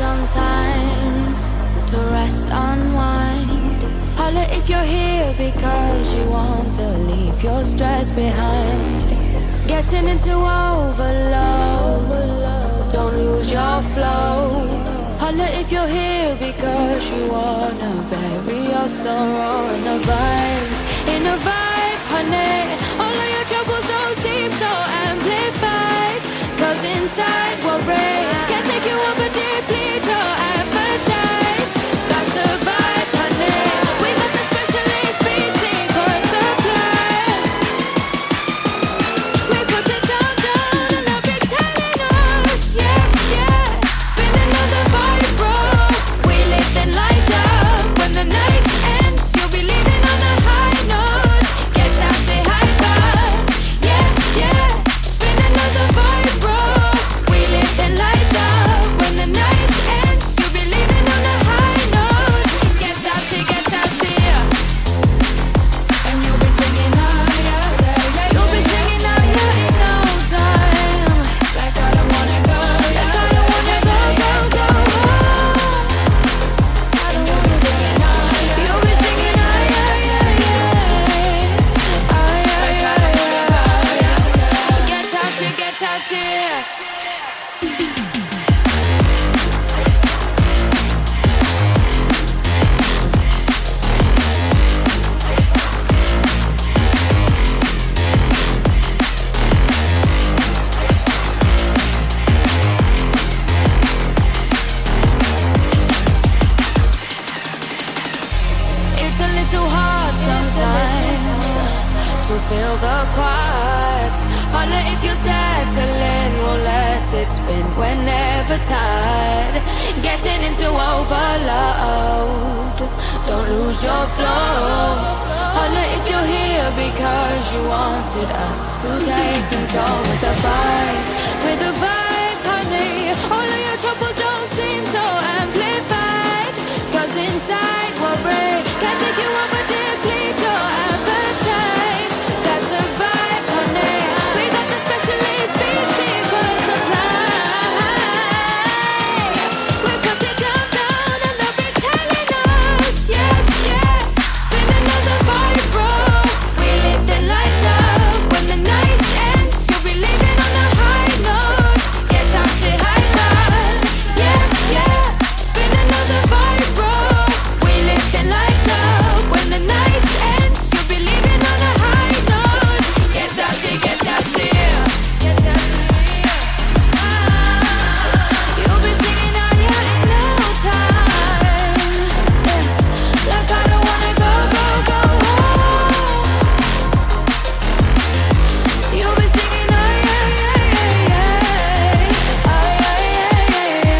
sometimes to rest, unwind. Holla if you're here because you want to leave your stress behind. Getting into overload, don't lose your flow. Holla if you're here because you wanna bury your sorrow in a vibe, honey. All of your troubles don't seem so amplified, 'cause inside we're brave. Can't take you over deeply, your appetite. That's a vibe, honey. We got the specialist beating for a supply. We put it down and I'll be telling us, yeah, yeah. Spin another vibe, bro. We live then light up. When the night ends, you'll be leaving on a high note. Get out, say hyper, yeah, yeah. Spin another vibe, bro. We live then light up. When the night ends, you'll be leaving on a high note. Get out, yeah. And you'll be singing higher, yeah, yeah. You'll be singing higher in no time. Like I don't wanna go, like I don't wanna go, go, go. And you'll be singing higher, you'll be singing higher, yeah, yeah. Like I don't wanna go, yeah, yeah. Get out, here. It's a little hard sometimes to feel the quiet. Holla if you're settling, we'll let it spin whenever tired. Getting into overload, don't lose your flow. Holla if you're here because you wanted us to take control with the vibe, honey. All of your troubles don't seem so amplified, 'cause inside we're brave. Can't take you over deeply, your appetite. That's a vibe, honey. We got the specialist beating for a supply. We put it down and they'll be telling us, yeah, yeah. Spin another vibe, bro. We live the light up. When the night ends, you'll be leaving on a high note. Get out, say hyper, yeah, yeah. Spin another vibe, bro. We live the light up. When the night ends, you'll be leaving on a high note. Get out, here. Get out, here. You'll be singing higher in no time. Yeah. Like I don't wanna go, go, go home. You'll be singing higher, yeah, yeah, yeah. Yeah, yeah,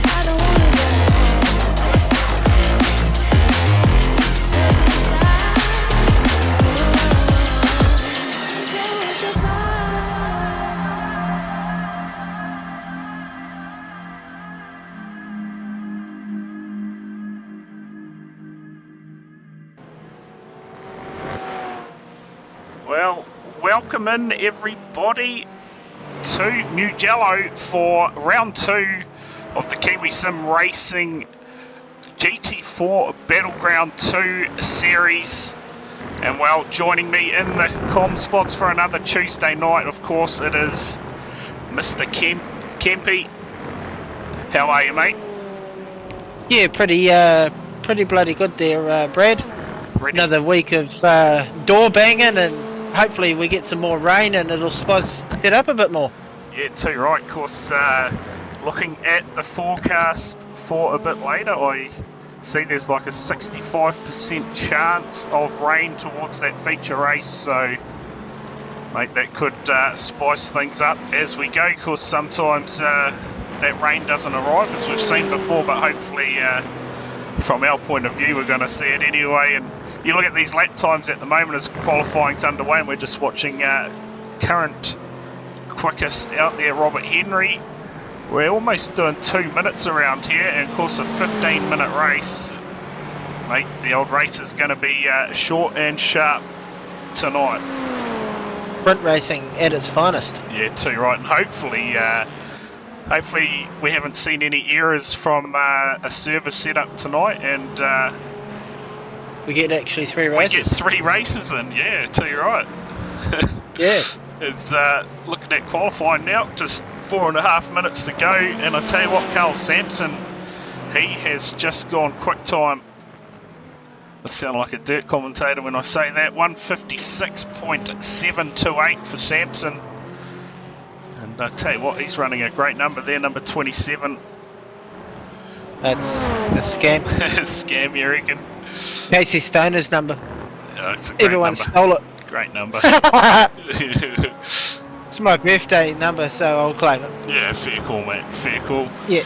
I don't wanna go. Well, welcome in everybody to Mugello for round 2 of the Kiwi Sim Racing GT4 Battleground 2 series. And well, joining me in the comm spots for another Tuesday night, of course, it is Mr. Kempy. How are you, mate? Yeah, pretty bloody good there, Brad. Ready? Another week of door banging, and hopefully we get some more rain and it'll spice it up a bit more. Yeah, too right. Of course, looking at the forecast for a bit later, I see there's like a 65% chance of rain towards that feature race, so mate, that could spice things up as we go. Of course, sometimes that rain doesn't arrive, as we've seen before, but hopefully from our point of view we're going to see it anyway. And you look at these lap times at the moment as qualifying's underway, and we're just watching current quickest out there, Robert Henry We're almost doing 2 minutes around here, and of course a 15-minute race. Mate, the old race is going to be short and sharp tonight. Sprint racing at its finest. Yeah, too right, and hopefully we haven't seen any errors from a service setup tonight, and we get actually 3 races. We get 3 races in, yeah, too right. Yeah. It's looking at qualifying now, just 4.5 minutes to go, and I tell you what, Carl Sampson, he has just gone quick time. I sound like a dirt commentator when I say that. 156.728 for Sampson. And I tell you what, he's running a great number there, number 27. That's a scam. Scam, you reckon? Casey Stoner's number. Oh, it's a great Everyone number. stole it. Great number. It's my birthday number, so I'll claim it. Yeah, fair call, mate. Fair call. Yeah,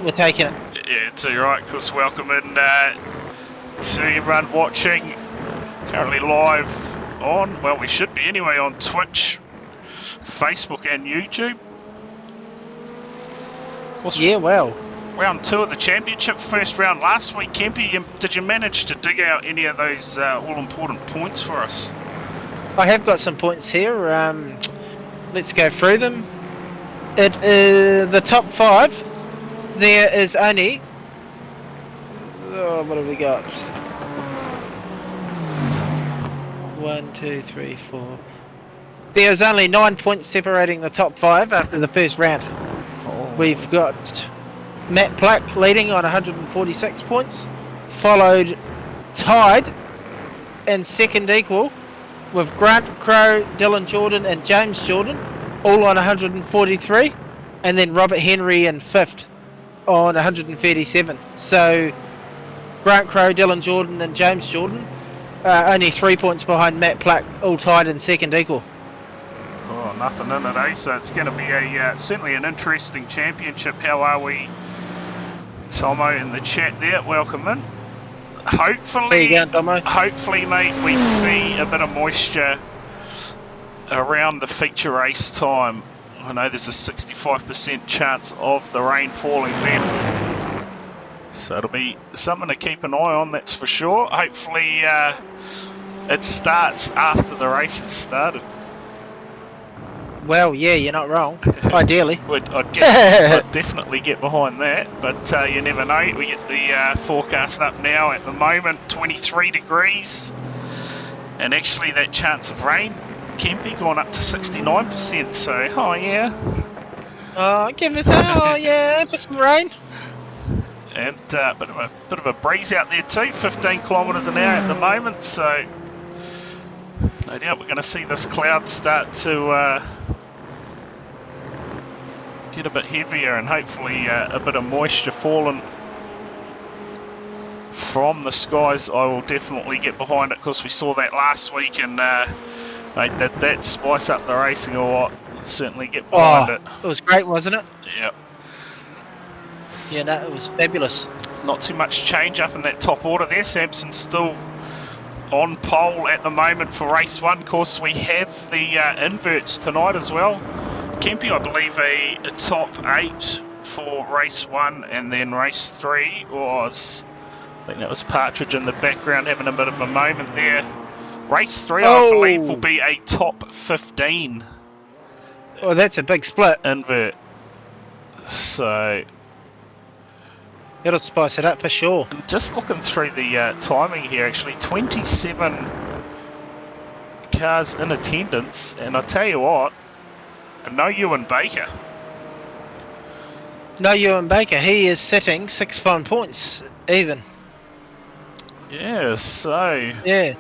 we're taking it. Yeah, too right, because welcome in to everyone watching. Currently live on, well, we should be anyway, on Twitch, Facebook and YouTube. Yeah, well. Round 2 of the championship, first round last week. Kempy, did you manage to dig out any of those all-important points for us? I have got some points here. Let's go through them. It is the top 5. There is only... Oh, what have we got? 1, 2, 3, 4. There's only 9 points separating the top 5 after the first round. Oh. We've got Matt Plack leading on 146 points, followed tied and second equal with Grant Crowe, Dylan Jordan and James Jordan all on 143, and then Robert Henry in 5th on 137. So Grant Crowe, Dylan Jordan and James Jordan only 3 points behind Matt Plack, all tied in second equal. Oh, nothing in it, eh? So it's going to be a certainly an interesting championship. How are we, Tomo, in the chat there? Welcome in. Hopefully, there you go, Tomo. Hopefully, mate, we see a bit of moisture around the feature race time. I know there's a 65% chance of the rain falling then. So it'll be something to keep an eye on, that's for sure. Hopefully it starts after the race has started. Well, yeah, you're not wrong. Ideally. I'd definitely get behind that, but you never know. We get the forecast up now. At the moment, 23 degrees. And actually that chance of rain, Kempy, gone up to 69%. So, oh yeah. Oh, give us for some rain. And a bit of a breeze out there too, 15 kilometres an hour at the moment, so no doubt we're going to see this cloud start to get a bit heavier, and hopefully a bit of moisture falling from the skies. I will definitely get behind it, because we saw that last week, and mate, that spice up the racing or what. Certainly get behind it. It was great, wasn't it? Yep. Yeah, no, it was fabulous. Not too much change up in that top order there. Sampson's still on pole at the moment for race 1. Of course, we have the inverts tonight as well. Kempy, I believe, a top 8 for race 1, and then race 3 was, I think that was Partridge in the background having a bit of a moment there. Race 3, I believe, will be a top 15. Well, that's a big split. Invert. So it'll spice it up for sure. And just looking through the timing here, actually 27 cars in attendance, and I tell you what, no Ewan Baker. No Ewan Baker, he is sitting 6 points even. Yeah, so yeah,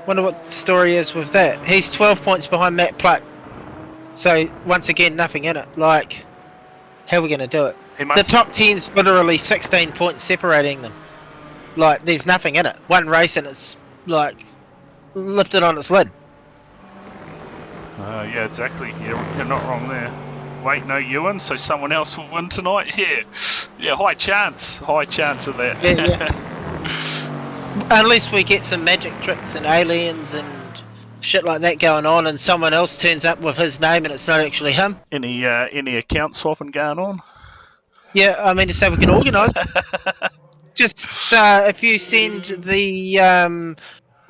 wonder what the story is with that. He's 12 points behind Matt Plack, so once again nothing in it. Like, how are we going to do it? The top 10's literally 16 points separating them. Like, there's nothing in it. One race and it's, like, lifted on its lid. Yeah, exactly. Yeah, you're not wrong there. Wait, no Ewan, so someone else will win tonight? Yeah, high chance of that. Yeah. Unless we get some magic tricks and aliens and shit like that going on, and someone else turns up with his name and it's not actually him. Any account swapping going on? Yeah, I mean to say we can organise. Just if you send the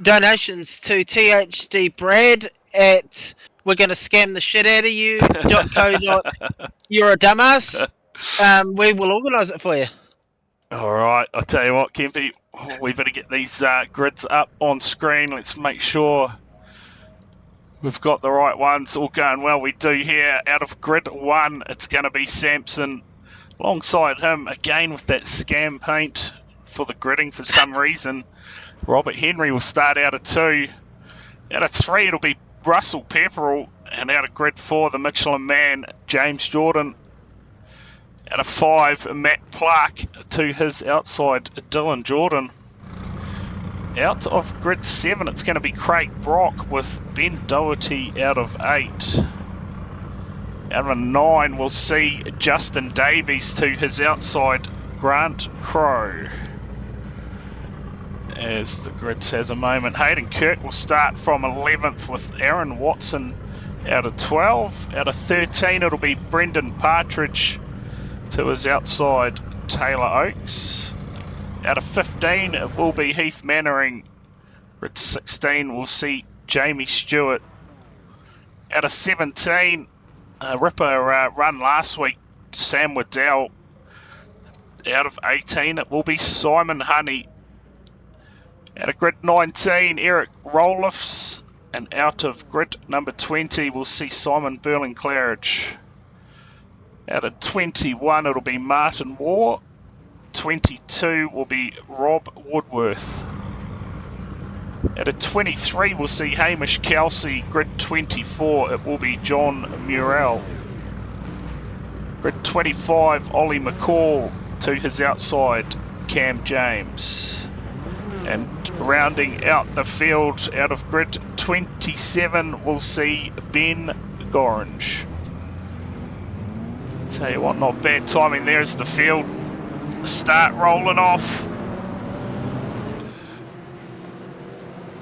donations to THD Brad at we're gonna scam the shit out of you .co. You're a dumbass. We will organise it for you. Alright, I'll tell you what, Kempy, we better get these grids up on screen. Let's make sure we've got the right ones. All going well. We do here. Out of grid 1, it's going to be Samson. Alongside him, again with that scam paint for the gridding for some reason. Robert Henry will start out of 2. Out of 3, it'll be Russell Pepperell. And out of grid 4, the Michelin man, James Jordan. Out of 5, Matt Clark to his outside, Dylan Jordan. Out of grid 7, it's going to be Craig Brock with Ben Doherty out of 8. Out of 9, we'll see Justin Davies to his outside, Grant Crow. As the grid has a moment, Hayden Kirk will start from 11th with Aaron Watson out of 12. Out of 13, it'll be Brendan Partridge to his outside, Taylor Oakes. Out of 15, it will be Heath Mannering. Grid 16, we'll see Jamie Stewart. Out of 17, Ripper run last week, Sam Waddell. Out of 18, it will be Simon Honey. Out of grid 19, Eric Roloffs. And out of grid number 20, we'll see Simon Burling-Claridge. Out of 21, it'll be Martin Waugh. 22 will be Rob Woodworth. Out of 23, we'll see Hamish Kelsey. Grid 24, it will be John Murrell. Grid 25, Ollie McCall to his outside, Cam James. And rounding out the field, out of grid 27, we'll see Ben Gorringe. Tell you what, not bad timing there as the field start rolling off.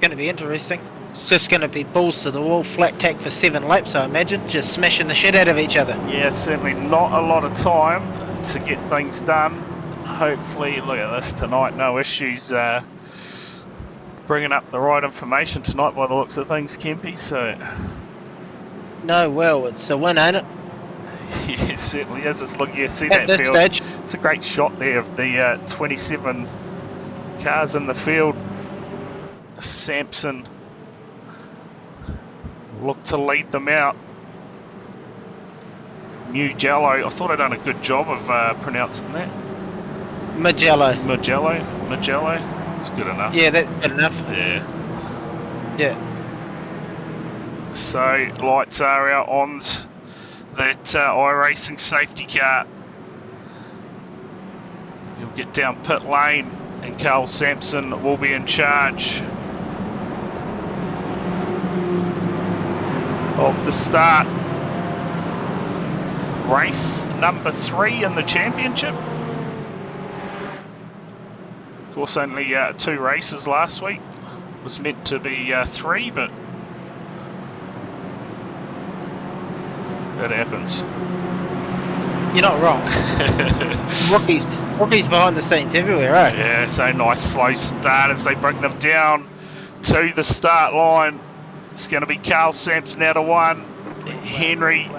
Going to be interesting. It's just going to be balls to the wall, flat tack for 7 laps, I imagine, just smashing the shit out of each other. Yeah, certainly not a lot of time to get things done. Hopefully, look at this tonight, no issues bringing up the right information tonight by the looks of things, Kempy, so... No, well, it's a win, ain't it? Yeah, it certainly is. It's, look, you see At that this field. stage. It's a great shot there of the 27 cars in the field. Samson looked to lead them out. Mugello, I thought I'd done a good job of pronouncing that. Mugello. Mugello. It's good enough. Yeah, that's good enough. Yeah. Yeah. So lights are out on that iRacing safety car. You'll get down pit lane and Carl Sampson will be in charge of the start. Race number 3 in the championship. Of course, only 2 races last week. It was meant to be 3, but that happens. You're not wrong. Rookies behind the scenes everywhere, right? Yeah, so nice slow start as they bring them down to the start line. It's going to be Carl Sampson out of 1. Henry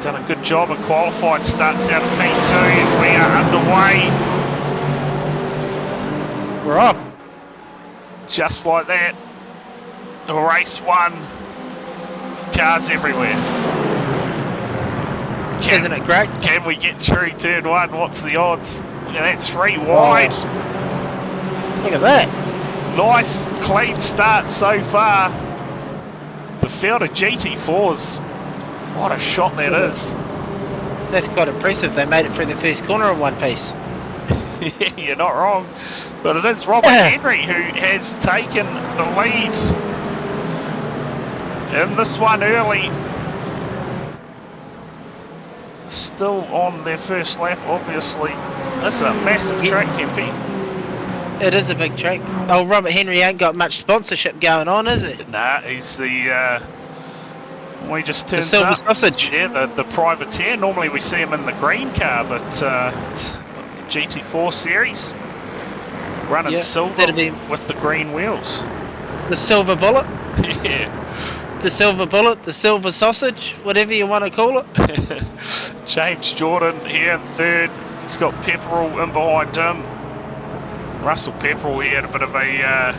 done a good job and qualified, starts out of P2, and we are underway. We're off. Just like that. Race 1. Cars everywhere. Isn't it great? Can we get through turn 1? What's the odds? Yeah, that's 3 wide. Look at that. Nice, clean start so far. The field of GT4s. What a shot that is. That's quite impressive. They made it through the first corner in one piece. Yeah, you're not wrong. But it is Robert Henry who has taken the lead in this one early. Still on their first lap, obviously. That's a massive track, Kempy. It is a big track. Oh, Robert Henry ain't got much sponsorship going on, is it? Nah, he's the We just The turns silver up. sausage. Yeah, the privateer. Normally we see him in the green car, but the GT4 series running Yeah, silver that'd be with the green wheels. the silver bullet. Yeah. The silver bullet, the silver sausage, whatever you want to call it. James Jordan here in third. He's got Pepperell in behind him. Russell Pepperell, he had a bit of a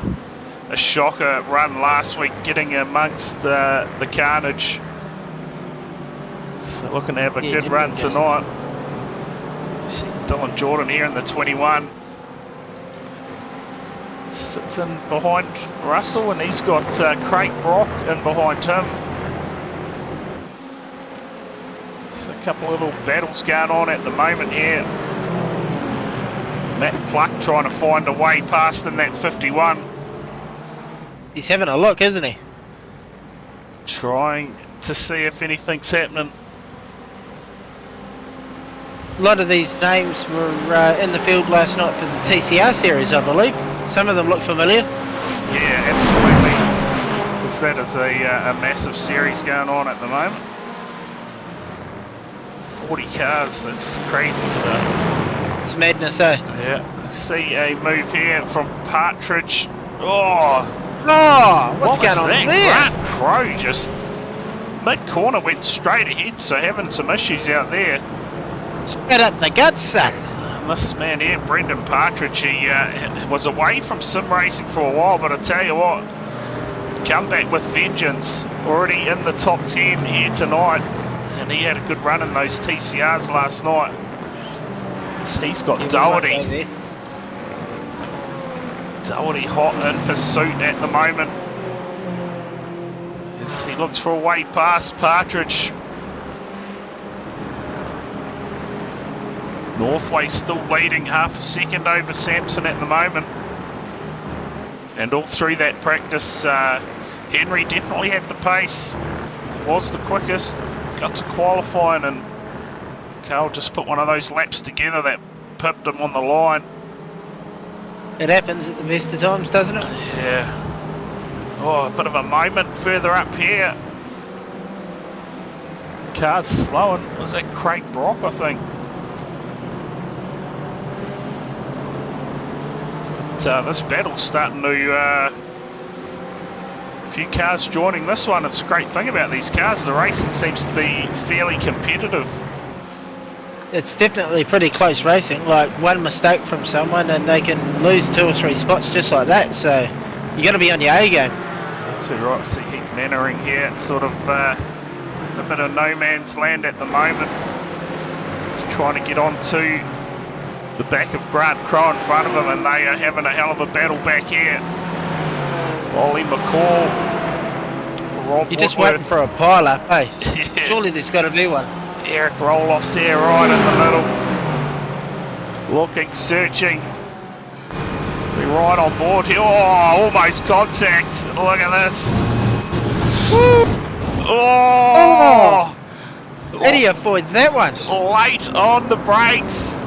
shocker run last week, getting amongst the carnage. So looking to have a good run tonight. You see Dylan Jordan here in the 21. Sits in behind Russell, and he's got Craig Brock in behind him. So a couple of little battles going on at the moment here. Matt Pluck trying to find a way past in that 51. He's having a look, isn't he? Trying to see if anything's happening. A lot of these names were in the field last night for the TCR series, I believe. Some of them look familiar. Yeah, absolutely. Because that is a massive series going on at the moment. 40 cars, that's crazy stuff. It's madness, eh? Yeah. See a move here from Partridge. Oh! Oh, what's What was going on that? there? Grant Crow just mid-corner went straight ahead, so having some issues out there. Straight up the guts, son. This man here, Brendan Partridge, he was away from sim racing for a while, but I tell you what, come back with vengeance. Already in the top 10 here tonight, and he had a good run in those TCRs last night. So he's got Doherty. Doherty hot in pursuit at the moment. As he looks for a way past Partridge. Northway still leading half a second over Sampson at the moment. And all through that practice, Henry definitely had the pace, was the quickest, got to qualifying, and Carl just put one of those laps together that pipped him on the line. It happens at the best of times, doesn't it? Yeah. Oh, a bit of a moment further up here. Car's slowing. Was that Craig Brock, I think? This battle's starting to a few cars joining this one. It's a great thing about these cars, the racing seems to be fairly competitive. It's definitely pretty close racing, like one mistake from someone and they can lose 2 or 3 spots just like that, so you got to be on your A game. Too right. See Heath Mannering here, sort of a bit of no man's land at the moment, just trying to get onto the back of Grant Crow in front of him, and they are having a hell of a battle back here. Ollie McCall, Rob You're just Woodworth. waiting for a pile up, hey? Yeah. Surely there's got to be one. Eric Roloff's there right in the middle. Looking, searching. To be right on board here. Oh, almost contact. Look at this. Oh! How do you avoid that one? Late on the brakes.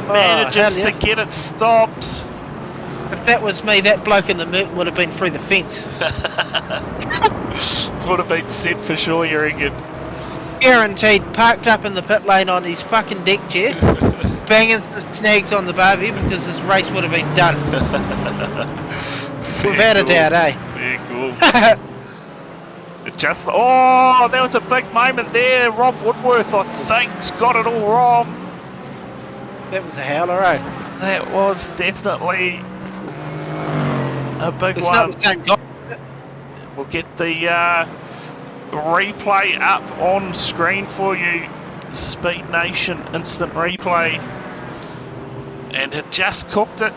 Manages to get it stopped. If that was me, that bloke in the Merc would have been through the fence. Would have been sent for sure, you reckon? Guaranteed, parked up in the pit lane on his fucking deck chair, banging some snags on the barbie because his race would have been done. Without a doubt, eh? Fair cool. It just, oh, there was a big moment there. Rob Woodworth, I think, got it all wrong. That was a howler, eh? That was definitely a big It's one. not the same guy. We'll get the replay up on screen for you. Speed Nation instant replay. And it just cooked it.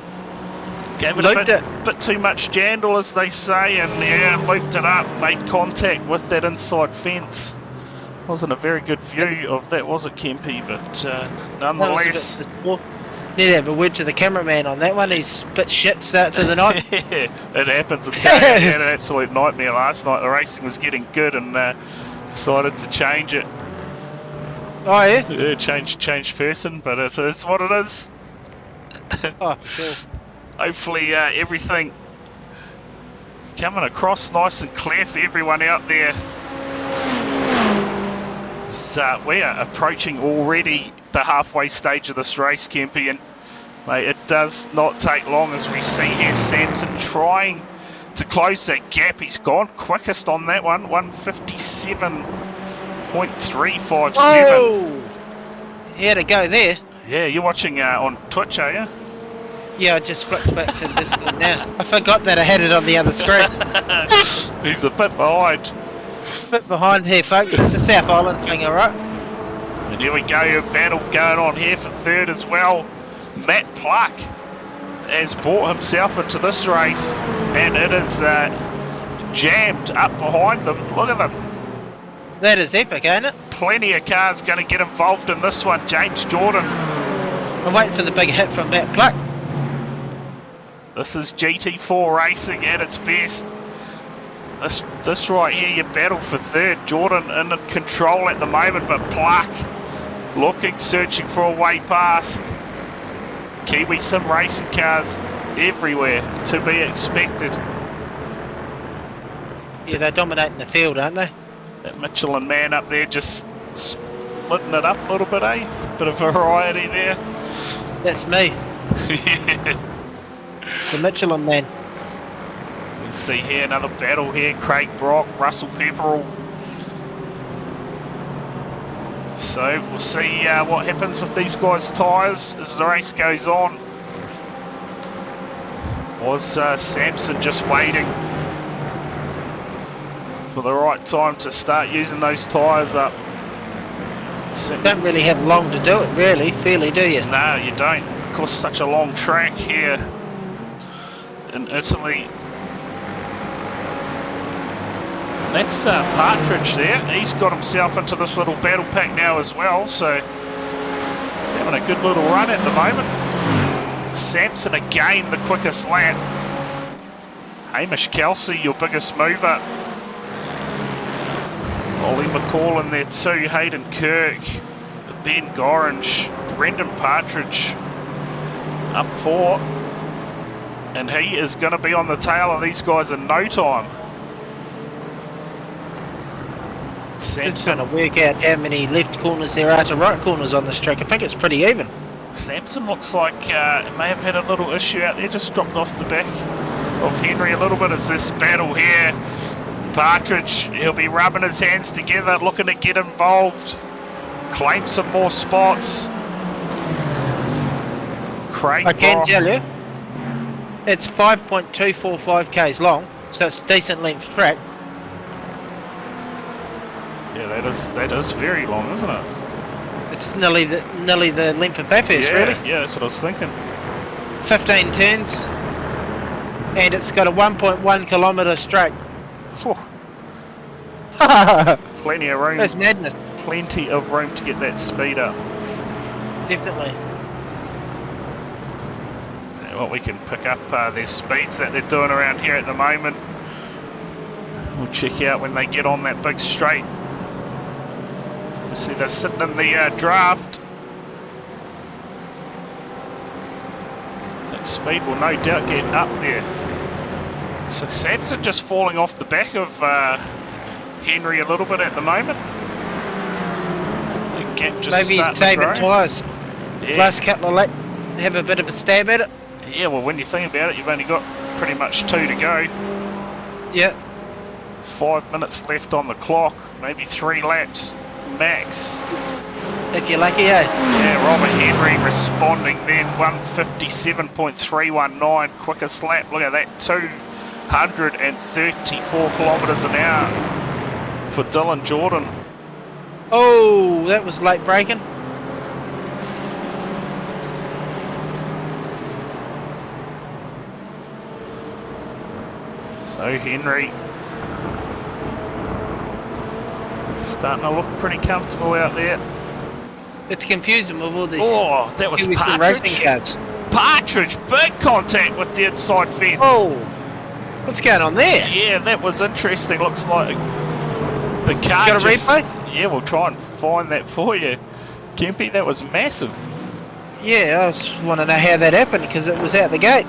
Gave it a bit too much jandle, as they say, and yeah, looped it up, made contact with that inside fence. Wasn't a very good view of that, was it, Kempy? But nonetheless. Need to have a word to the cameraman on that one. He's a bit shit start to the night. It happens. I tell you, I had an absolute nightmare last night. The racing was getting good and decided to change it. Oh, yeah? Yeah, change person, but it is what it is. Oh, sure. Hopefully everything coming across nice and clear for everyone out there. So we are approaching already the halfway stage of this race, Kempy, and mate, it does not take long as we see here Samson trying to close that gap. He's gone quickest on that one, 157.357. Oh! He had to go there. Yeah, you're watching on Twitch, are you? Yeah, I just flipped back to the Discord now. I forgot that I had it on the other screen. He's a bit behind. Bit behind here, folks. It's a South Island thing, alright? And here we go, a battle going on here for third as well. Matt Pluck has brought himself into this race, and it is jammed up behind them. Look at them. That is epic, ain't it? Plenty of cars going to get involved in this one. James Jordan. I'm waiting for the big hit from Matt Pluck. This is GT4 racing at its best. This right here, your battle for third. Jordan in control at the moment, but Pluck looking, searching for a way past. Kiwi Sim racing cars everywhere, to be expected. Yeah, they're dominating the field, aren't they? That Michelin man up there just splitting it up a little bit, eh? Bit of variety there. That's me, Yeah. the Michelin man. We see here another battle here. Craig Brock, Russell Pepperell. So we'll see what happens with these guys' tyres as the race goes on. Was Samson just waiting for the right time to start using those tyres up? Don't really have long to do it, really, fairly, do you? No, you don't. Of course, such a long track here in Italy. That's Partridge there. He's got himself into this little battle pack now as well, so he's having a good little run at the moment. Samson again the quickest lap. Hamish Kelsey, your biggest mover. Ollie McCall in there too, Hayden Kirk, Ben Gorringe, Brendan Partridge up 4. And he is going to be on the tail of these guys in no time. Samson Trying to work out how many left corners there are to right corners on this track. I think it's pretty even. Samson looks like it may have had a little issue out there, just dropped off the back of Henry a little bit as this battle here. Partridge, he'll be rubbing his hands together, looking to get involved, claim some more spots. Craig I can Brock. tell you, it's 5.245 k's long, so it's a decent length track. Yeah, that is very long, isn't it? It's nearly the length of Bathurst, Yeah, really. yeah, that's what I was thinking. 15 turns, and it's got a 1.1 kilometre straight. Whew, plenty of room. That's madness, Plenty of room to get that speed up. definitely. Tell you what, we can pick up their speeds that they're doing around here at the moment. We'll check out when they get on that big straight. We see they're sitting in the draft. That speed will no doubt get up there. So Samson just falling off the back of Henry a little bit at the moment. The gap just Maybe he's starting to saving grow. tyres. Yeah. Last couple of laps, have a bit of a stab at it. Yeah, well, when you think about it, you've only got pretty much 2 to go. Yeah, 5 minutes left on the clock, maybe 3 laps max. if you're lucky, eh? Yeah, Robert Henry responding then, 157.319, quickest lap. Look at that, 234 kilometres an hour for Dylan Jordan. Oh, that was late braking. So Henry starting to look pretty comfortable out there. It's confusing with all these Oh, that was Kiwi Sim Partridge. racing cars. Partridge, big contact with the inside fence. Oh, what's going on there? Yeah, that was interesting. Looks like the car Got a just... replay? Yeah, we'll try and find that for you. Kempy, that was massive. Yeah, I just want to know how that happened because it was out the gate.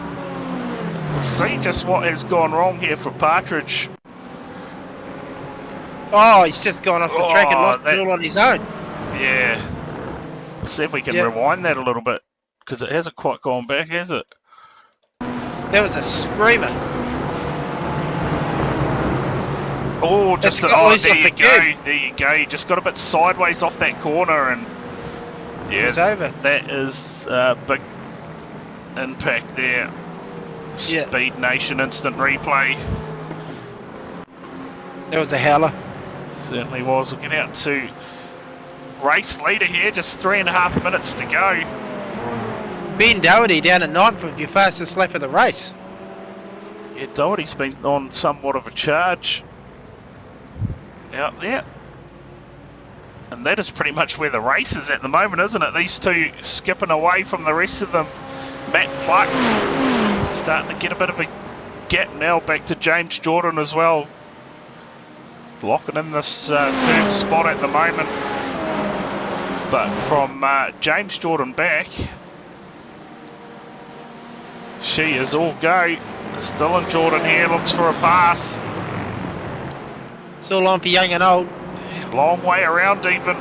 See just what has gone wrong here for Partridge. Oh, he's just gone off the track and Oh, lost that- it all on his own. Yeah. Let's see if we can Yeah. rewind that a little bit, because it hasn't quite gone back, has it? That was a screamer. Oh, just It's got loose there off you the go. curb. There you go. Just got a bit sideways off that corner, and It was yeah, over. that is a big impact there. Yeah. Speed Nation instant replay. That was a howler. Certainly was. We'll get out to race leader here. Just 3.5 minutes to go. Ben Doherty down at 9th with your fastest lap of the race. Yeah, Doherty's been on somewhat of a charge out there. And that is pretty much where the race is at the moment, isn't it? These two skipping away from the rest of them. Matt Pluck starting to get a bit of a gap now back to James Jordan as well. Locking in this third spot at the moment. But from James Jordan back, she is all go. Still in Jordan here, looks for a pass. It's all on for young and old. Long way around even.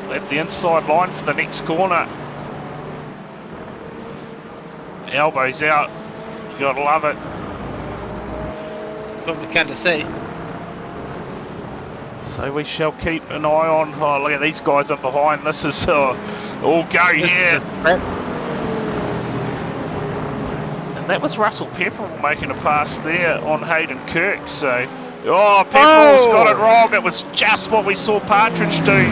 Left the inside line for the next corner. Elbows out. You gotta love it. What we come to see. So we shall keep an eye on. Oh, look at these guys up behind. This is all go This here. is a crap. And that was Russell Pepperell making a pass there on Hayden Kirk. So, oh, Pepperell's got it wrong. It was just what we saw Partridge do.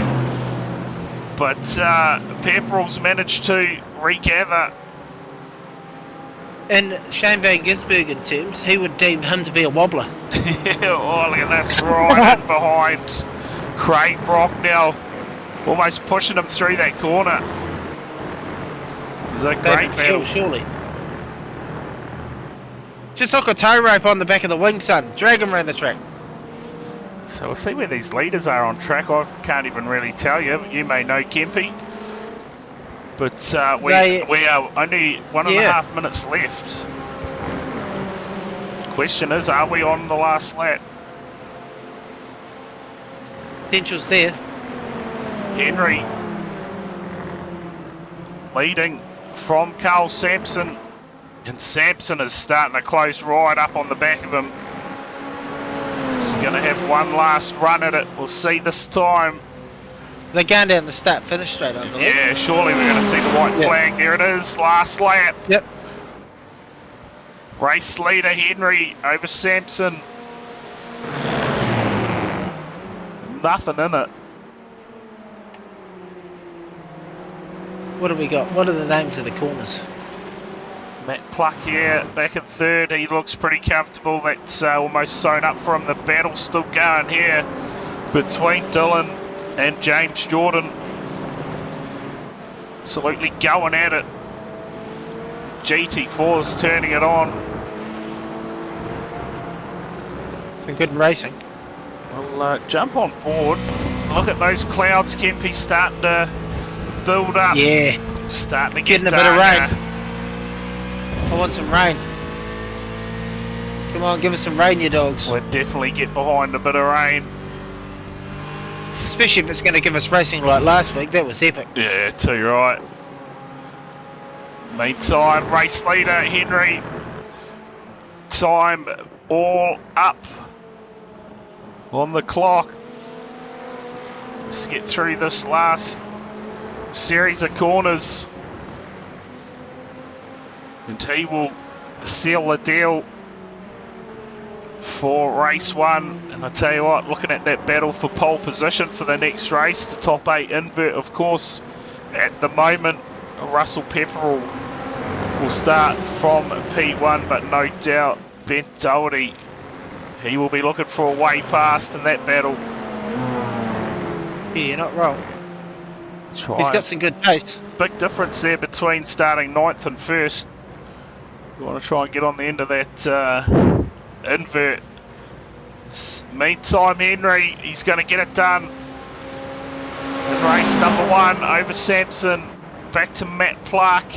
But Pepperell's managed to regather. In Shane Van Gisbergen terms, he would deem him to be a wobbler. Oh, look at this, right in behind Craig Brock now, almost pushing him through that corner. It's a great David battle. Hill, surely. Just hook a tow rope on the back of the wing, son. Drag him around the track. So we'll see where these leaders are on track. I can't even really tell you. You may know, Kempy. But we are only 1.5 minutes left. The question is, are we on the last lap? Potential's there. Henry leading from Carl Sampson, and Sampson is starting to close right up on the back of him. He's going to have one last run at it. We'll see this time. They're going down the start-finish straight, I believe. Yeah, surely we're going to see the white flag. There it is, last lap. Yep. Race leader Henry over Sampson. Nothing in it. What have we got? What are the names of the corners? Matt Pluck here, back in third. He looks pretty comfortable. That's almost sewn up for him. The battle's still going here between Dylan and James Jordan. Absolutely going at it. GT4's turning it on. Some good racing. We'll jump on board. Look at those clouds, Kempy, starting to build up. Yeah. Starting to get Getting a bit of darker. rain. I want some rain. Come on, give us some rain, you dogs. We'll definitely get behind a bit of rain. Especially if it's going to give us racing like last week. That was epic. Yeah, too right. Meantime, race leader Henry. Time all up on the clock. Let's get through this last series of corners. And he will seal the deal for race one. And I tell you what, looking at that battle for pole position for the next race, the top 8 invert, of course, at the moment, Russell Pepperell will start from P1, but no doubt Ben Doherty, he will be looking for a way past in that battle. Yeah, you're not wrong. Try. He's got some good pace. Big difference there between starting 9th and 1st. You want to try and get on the end of that invert. Meantime, Henry, he's going to get it done. In race number 1 over Sampson, back to Matt Pluck.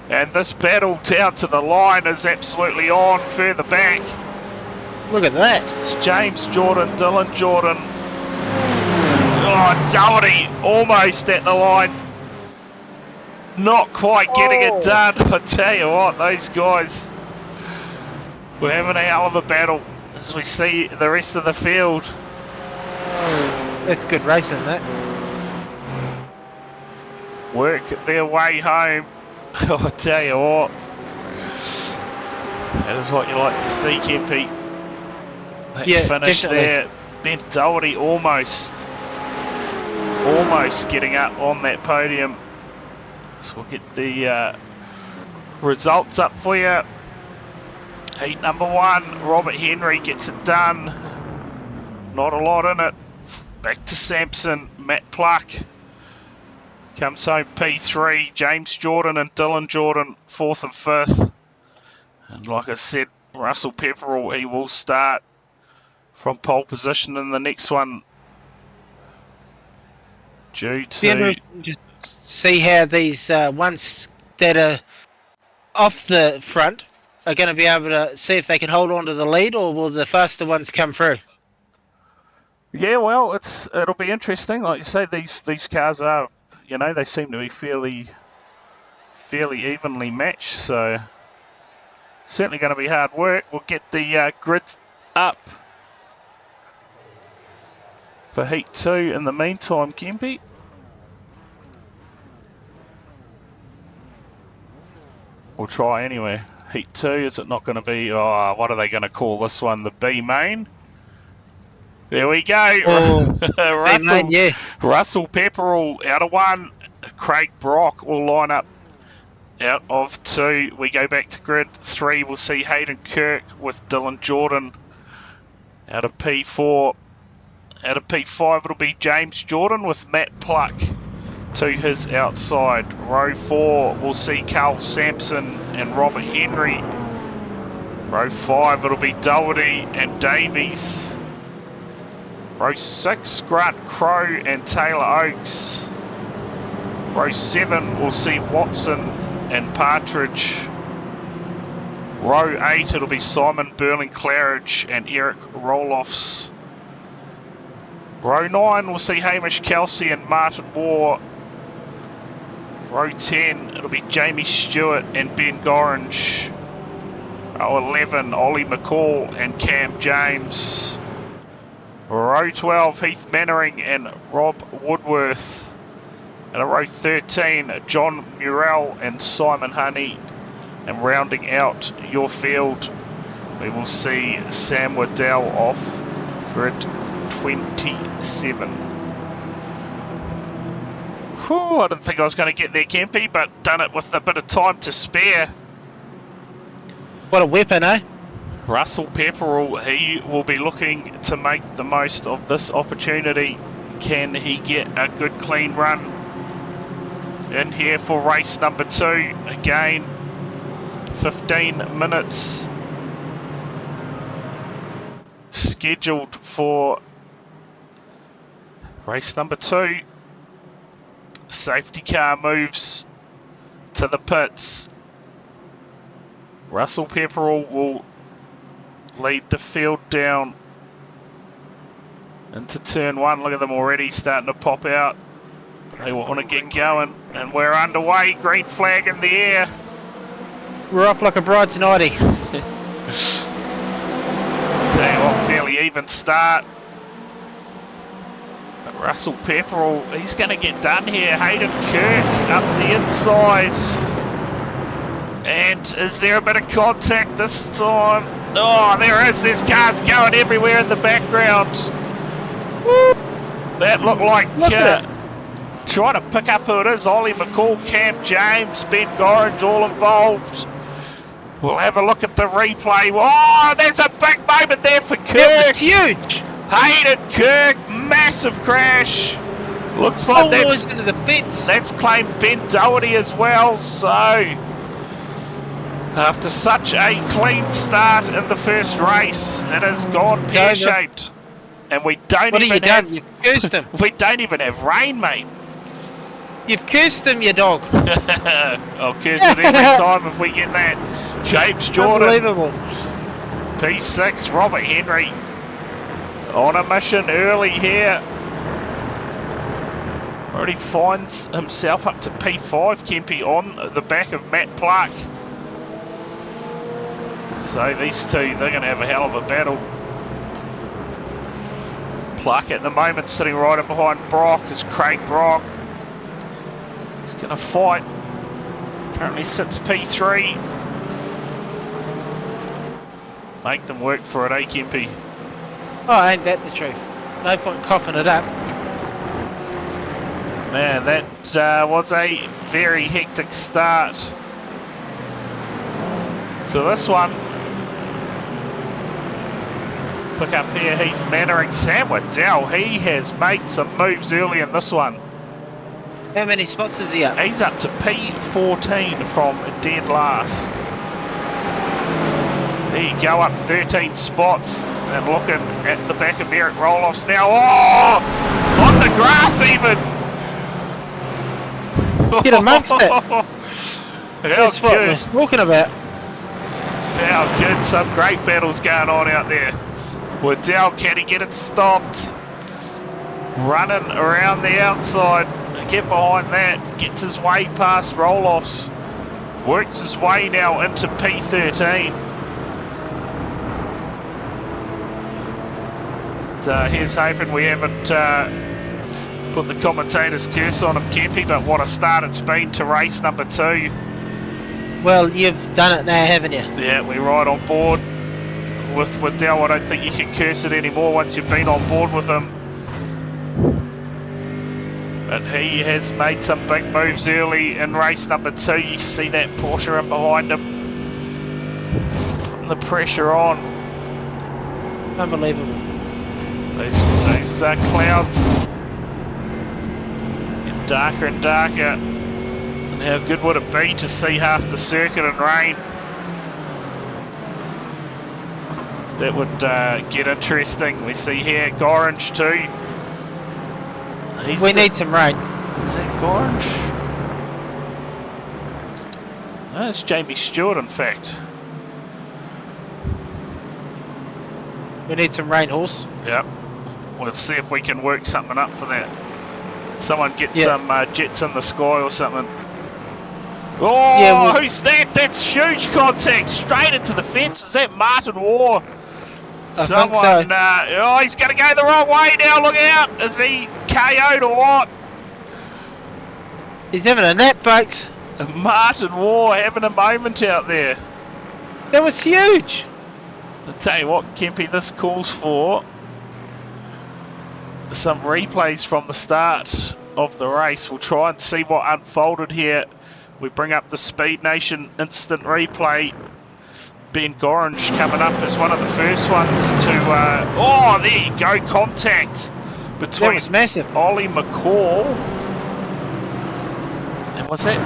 And this battle down to the line is absolutely on. Further back, Look at that. It's James Jordan, Dylan Jordan. Oh, Doherty almost at the line. Not quite getting it done. I tell you what, those guys were having a hell of a battle as we see the rest of the field. That's good racing, that. Work their way home. I tell you what. That is what you like to see, Kempy. That finish definitely. there. Ben Doherty almost getting up on that podium. So we'll get the results up for you. Heat number 1, Robert Henry gets it done. Not a lot in it. Back to Sampson, Matt Pluck comes home P3. James Jordan and Dylan Jordan 4th and 5th. And like I said, Russell Pepperell, he will start from pole position in the next one. Due to Just see how these ones that are off the front are going to be able to see if they can hold on to the lead, or will the faster ones come through? yeah, well, it'll be interesting. Like you say, these cars are, you know, they seem to be fairly evenly matched. So certainly going to be hard work. We'll get the grid up for Heat 2 in the meantime, Kempy. We'll try anyway. Heat 2, is it not going to be, what are they going to call this one? The B main? There we go. Oh, Russell, yeah. Russell Pepperell out of 1. Craig Brock will line up out of 2. We go back to grid 3. We'll see Hayden Kirk with Dylan Jordan out of P4. Out of P5, it'll be James Jordan with Matt Pluck to his outside. Row 4, we'll see Carl Sampson and Robert Henry. Row 5, it'll be Doherty and Davies. Row 6, Grant Crowe and Taylor Oakes. Row 7, we'll see Watson and Partridge. Row 8, it'll be Simon Burling-Claridge and Eric Roloffs. Row 9, we'll see Hamish Kelsey and Martin Moore. Row 10, it'll be Jamie Stewart and Ben Gorringe. Row 11, Ollie McCall and Cam James. Row 12, Heath Mannering and Rob Woodworth. And row 13, John Murrell and Simon Honey. And rounding out your field, we will see Sam Waddell off grid 27. Whew, I didn't think I was going to get there, Kempy, but done it with a bit of time to spare. What a weapon, eh? Russell Pepperell, he will be looking to make the most of this opportunity. Can he get a good clean run in here for race number 2? Again, 15 minutes scheduled for race number 2. Safety car moves to the pits. Russell Pepperell will lead the field down into turn 1. Look at them already starting to pop out. They want to get going, and we're underway. Green flag in the air. We're off like a bride's nighty. Tell you what, fairly even start. But Russell Pepperell, he's going to get done here. Hayden Kirk up the inside. And is there a bit of contact this time? Oh, there is. There's cars going everywhere in the background. That looked like trying to pick up who it is. Ollie McCall, Cam James, Ben Gorringe, all involved. We'll have a look at the replay. Oh, there's a big moment there for Kirk. That was huge. Hayden Kirk, massive crash. Looks like that's into the fence. That's claimed Ben Doherty as well. So after such a clean start in the first race, it has gone pear-shaped, and we don't What even have have you done? You've cursed him. we don't even have rain, mate. You've cursed him, you dog. I'll curse it every time if we get that. James Jordan. Unbelievable. P6, Robert Henry on a mission early here. Already finds himself up to P5, Kempy on the back of Matt Pluck. So these two, they're going to have a hell of a battle. Pluck at the moment sitting right in behind Brock is Craig Brock. He's going to fight. Currently sits P3. Make them work for it, eh, Kempy? Oh, ain't that the truth? No point coughing it up. Man, that was a very hectic start to this one. Pick up here, Heath Mannering. Sam Waddell, he has made some moves early in this one. How many spots is he up? He's up to P14 from dead last. There you go, up 13 spots. And looking at the back of Eric Roloffs now. Oh! On the grass even! Get amongst it. That's what good. we're talking about. How good. Some great battles going on out there. Waddell, can he get it stopped? Running around the outside. Get behind that. Gets his way past Roloffs. Works his way now into P13. Here's hoping we haven't put the commentator's curse on him, Kempy, but what a start it's been to race number 2. Well, you've done it now, haven't you? Yeah, we're right on board with Waddell. I don't think you can curse it anymore once you've been on board with him. But he has made some big moves early in race number 2. You see that Porsche in behind him. Putting the pressure on. Unbelievable. Those clouds get darker and darker. And how good would it be to see half the circuit in rain? That would get interesting. We see here Gorringe too. We need some rain. Is that Gorringe? No, it's Jamie Stewart in fact. We need some rain, horse. Yep. Let's see if we can work something up for that. Someone get some jets in the sky or something. Oh, yeah, who's that? That's huge contact straight into the fence. Is that Martin Waugh? Someone, think so. Oh, he's going to go the wrong way now. Look out. Is he KO'd or what? He's having a nap, folks. Martin Waugh having a moment out there. That was huge. I'll tell you what, Kempy, this calls for some replays from the start of the race. We'll try and see what unfolded here. We bring up the Speed Nation instant replay. Ben Gorringe coming up as one of the first ones to... oh, there you go, contact between that was massive. Ollie McCall. And was that...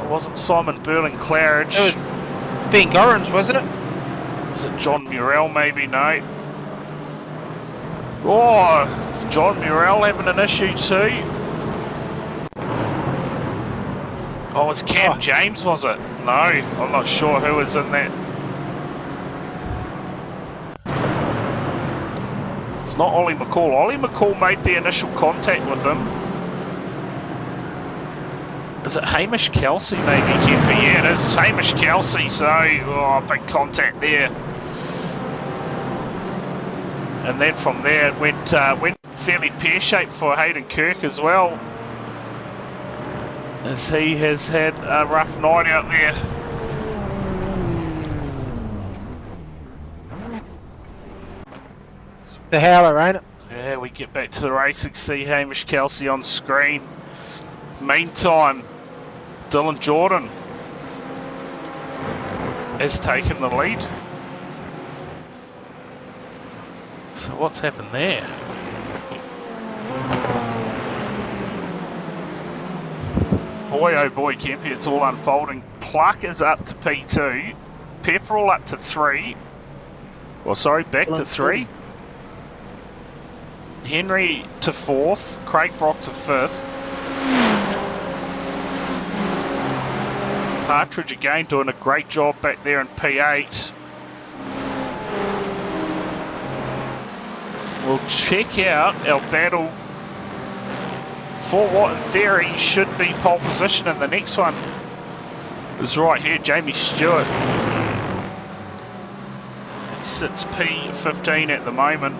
it wasn't Simon Burling-Claridge. It was Ben Gorringe, wasn't it? Was it John Murrell maybe? No. Oh, John Murrell having an issue too. Oh, it's Cam James, was it? No, I'm not sure who was in that. It's not Ollie McCall. Ollie McCall made the initial contact with him. Is it Hamish Kelsey maybe, Kempy? Yeah, it is Hamish Kelsey, so big contact there. And then from there it went fairly pear-shaped for Hayden Kirk as well, as he has had a rough night out there. The howler, ain't it? Yeah, we get back to the racing, see Hamish Kelsey on screen. Meantime, Dylan Jordan has taken the lead. So what's happened there? Boy, oh boy, Kempy, it's all unfolding. Pluck is up to P2. Pepperell up to 3. Well, sorry, back to 3. Henry to 4th. Craig Brock to 5th. Partridge again doing a great job back there in P8. we'll check out our battle for what in theory should be pole position in the next one. Is right here, Jamie Stewart. He sits P15 at the moment.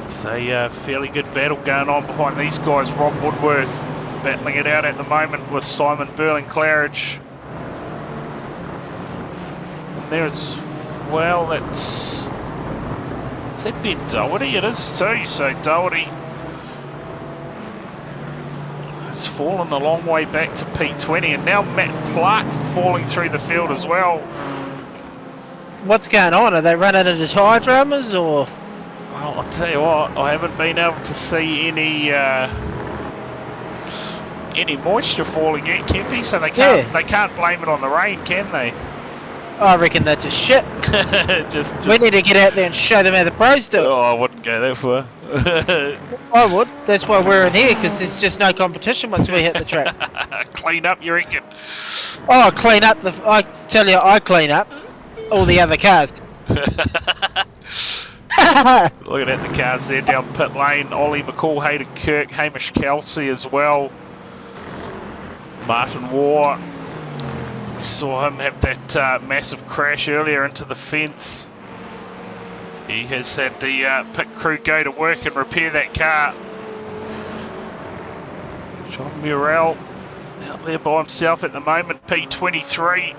It's a fairly good battle going on behind these guys. Rob Woodworth battling it out at the moment with Simon Burling-Claridge. And there as well, that's... Is that Ben Doherty? It is too, so Doherty has fallen a long way back to P20, and now Matt Pluck falling through the field as well. What's going on? Are they running into tyre dramas or...? Well, I'll tell you what, I haven't been able to see any moisture falling yet, Kempy, so they can't blame it on the rain, can they? I reckon that's just shit. just We need to get out there and show them how the pros do it. Oh, I wouldn't go that far. I would. That's why we're in here, because there's just no competition once we hit the track. Clean up, you reckon? Oh, clean up the... I tell you, I clean up all the other cars. Looking at the cars there down pit lane. Ollie McCall, Hayden Kirk, Hamish Kelsey as well. Martin Waugh. We saw him have that massive crash earlier into the fence. He has had the pit crew go to work and repair that car. John Murrell out there by himself at the moment, P23.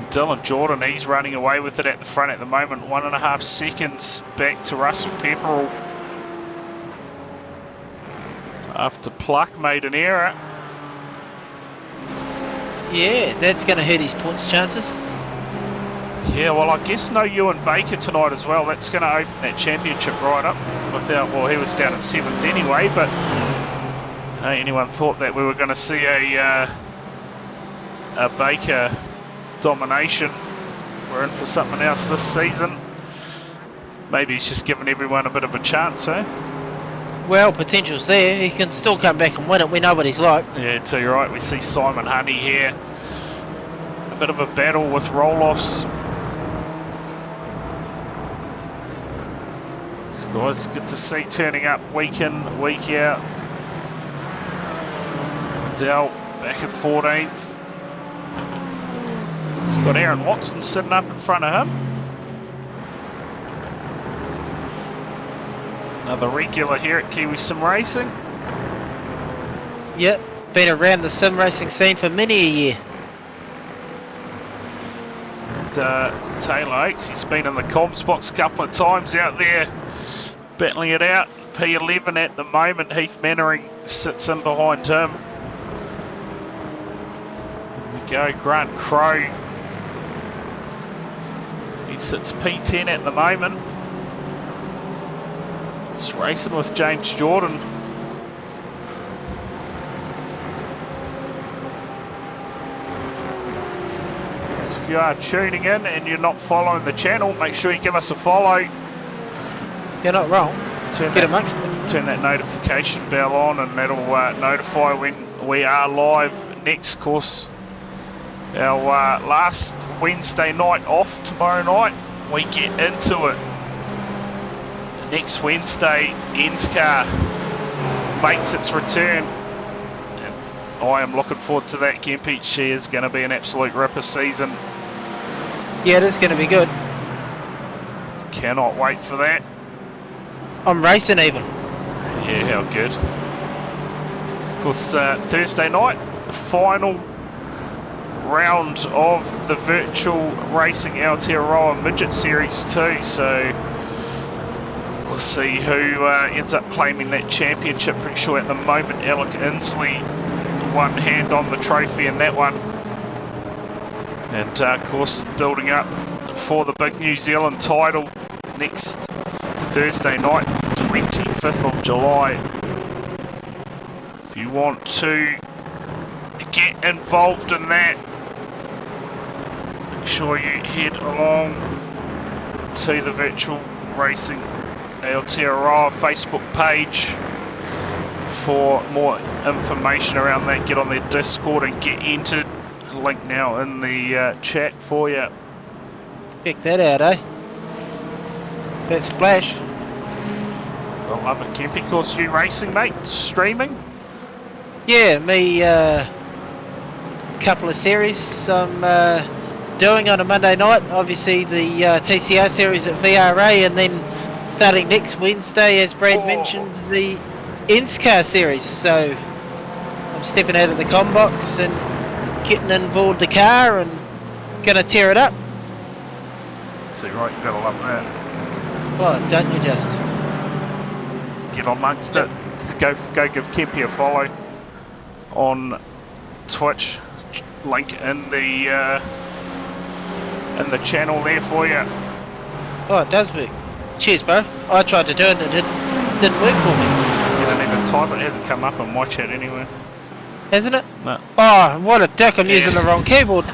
Dylan Jordan, he's running away with it at the front at the moment. 1.5 seconds back to Russell Pepperell. After Pluck made an error. Yeah, that's going to hurt his points chances. Yeah, well, I guess no Ewan Baker tonight as well. That's going to open that championship right up. Without, well, he was down at 7th anyway, but anyone thought that we were going to see a Baker domination. We're in for something else this season. Maybe he's just giving everyone a bit of a chance, eh? Well, potential's there. He can still come back and win it. We know what he's like. Yeah, tell you right. We see Simon Honey here. A bit of a battle with roll-offs. This guy's good to see turning up week in, week out. Dell back at 14th. He's got Aaron Watson sitting up in front of him. Another regular here at Kiwi Sim Racing. Yep, been around the sim racing scene for many a year. And, Taylor Oakes, he's been in the comms box a couple of times out there, battling it out. P11 at the moment. Heath Mannering sits in behind him. There we go, Grant Crowe. He sits P10 at the moment. Just racing with James Jordan. So if you are tuning in and you're not following the channel, make sure you give us a follow. You're not wrong. Get amongst it. Turn that notification bell on, and that'll notify when we are live. Next course, our last Wednesday night off tomorrow night, we get into it. Next Wednesday, NSCAR makes its return. And I am looking forward to that, Kempy. She is going to be an absolute ripper season. Yeah, it is going to be good. Cannot wait for that. I'm racing even. Yeah, how good. Of course, Thursday night, the final round of the virtual racing Aotearoa Midget Series 2. So we'll see who ends up claiming that championship. Pretty sure at the moment Alec Inslee, one hand on the trophy in that one. And of course, building up for the big New Zealand title next Thursday night, 25th of July. If you want to get involved in that, make sure you head along to the virtual racing Aotearoa Facebook page for more information around that. Get on their Discord and get entered. Link now in the chat for you. Check that out, eh? That's Flash. Well, I'm a Kempy. Course you racing, mate? Streaming? Yeah, me, couple of series I'm doing on a Monday night. Obviously the TCR series at VRA, and then starting next Wednesday, as Brad mentioned, the NSCAR series. So I'm stepping out of the com box and getting in board the car and gonna tear it up. So right, you gotta love that. Oh, don't you just? Get amongst it. Go give Kempy a follow on Twitch. Link in the channel there for you. Oh, it does work. Cheers, bro. I tried to do it and it didn't work for me. You don't even type it. It hasn't come up on my chat anyway. Hasn't it? No. Oh, what a dick. I'm using the wrong keyboard.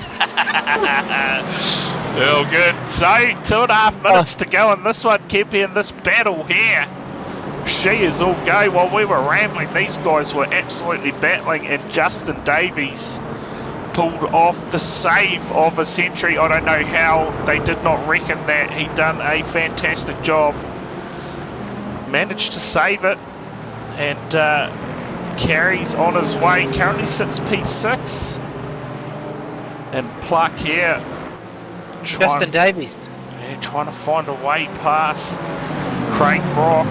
Well, good. So, 2.5 minutes to go in this one, Kempy, in this battle here. She is all go. While we were rambling, these guys were absolutely battling, and Justin Davies pulled off the save of a century. I don't know how they did not reckon that. He'd done a fantastic job. Managed to save it, and carries on his way. Currently sits P6. And Pluck here. Justin Davies. Yeah, trying to find a way past Craig Brock.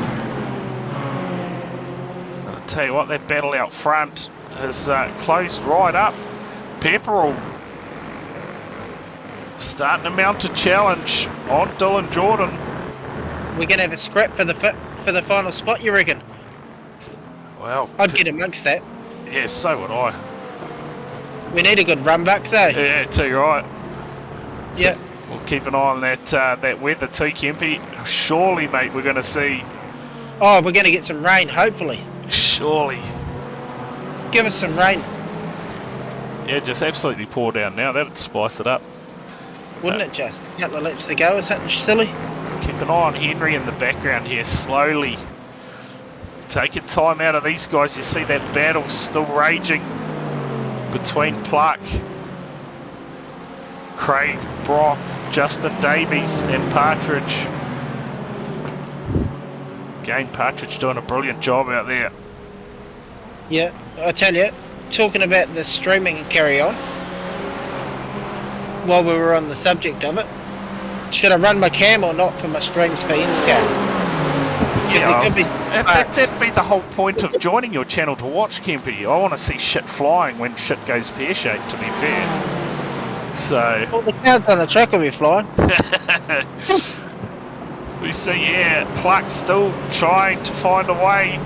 I'll tell you what, that battle out front has closed right up. Pepperell starting to mount a challenge on Dylan Jordan. We're gonna have a scrap for the final spot, you reckon? Well, I'd get amongst that. Yeah, so would I. We need a good run back, so. Yeah, too right. So yeah. We'll keep an eye on that weather too, Kempy. Surely, mate, we're going to see. Oh, we're going to get some rain, hopefully. Surely. Give us some rain. Yeah, just absolutely pour down now. That'd spice it up. Wouldn't it just? A couple of laps to go or something silly. Keep an eye on Henry in the background here, slowly. Taking time out of these guys. You see that battle still raging between Pluck, Craig Brock, Justin Davies and Partridge. Again, Partridge doing a brilliant job out there. Yeah, I tell you, talking about the streaming and carry on, while we were on the subject of it, should I run my cam or not for my streams for NSCAR? Yeah, that'd be the whole point of joining your channel to watch, Kempy. I want to see shit flying when shit goes pear-shaped, to be fair. So... Well, the clouds on the track will be flying. We see, yeah, Pluck still trying to find a way.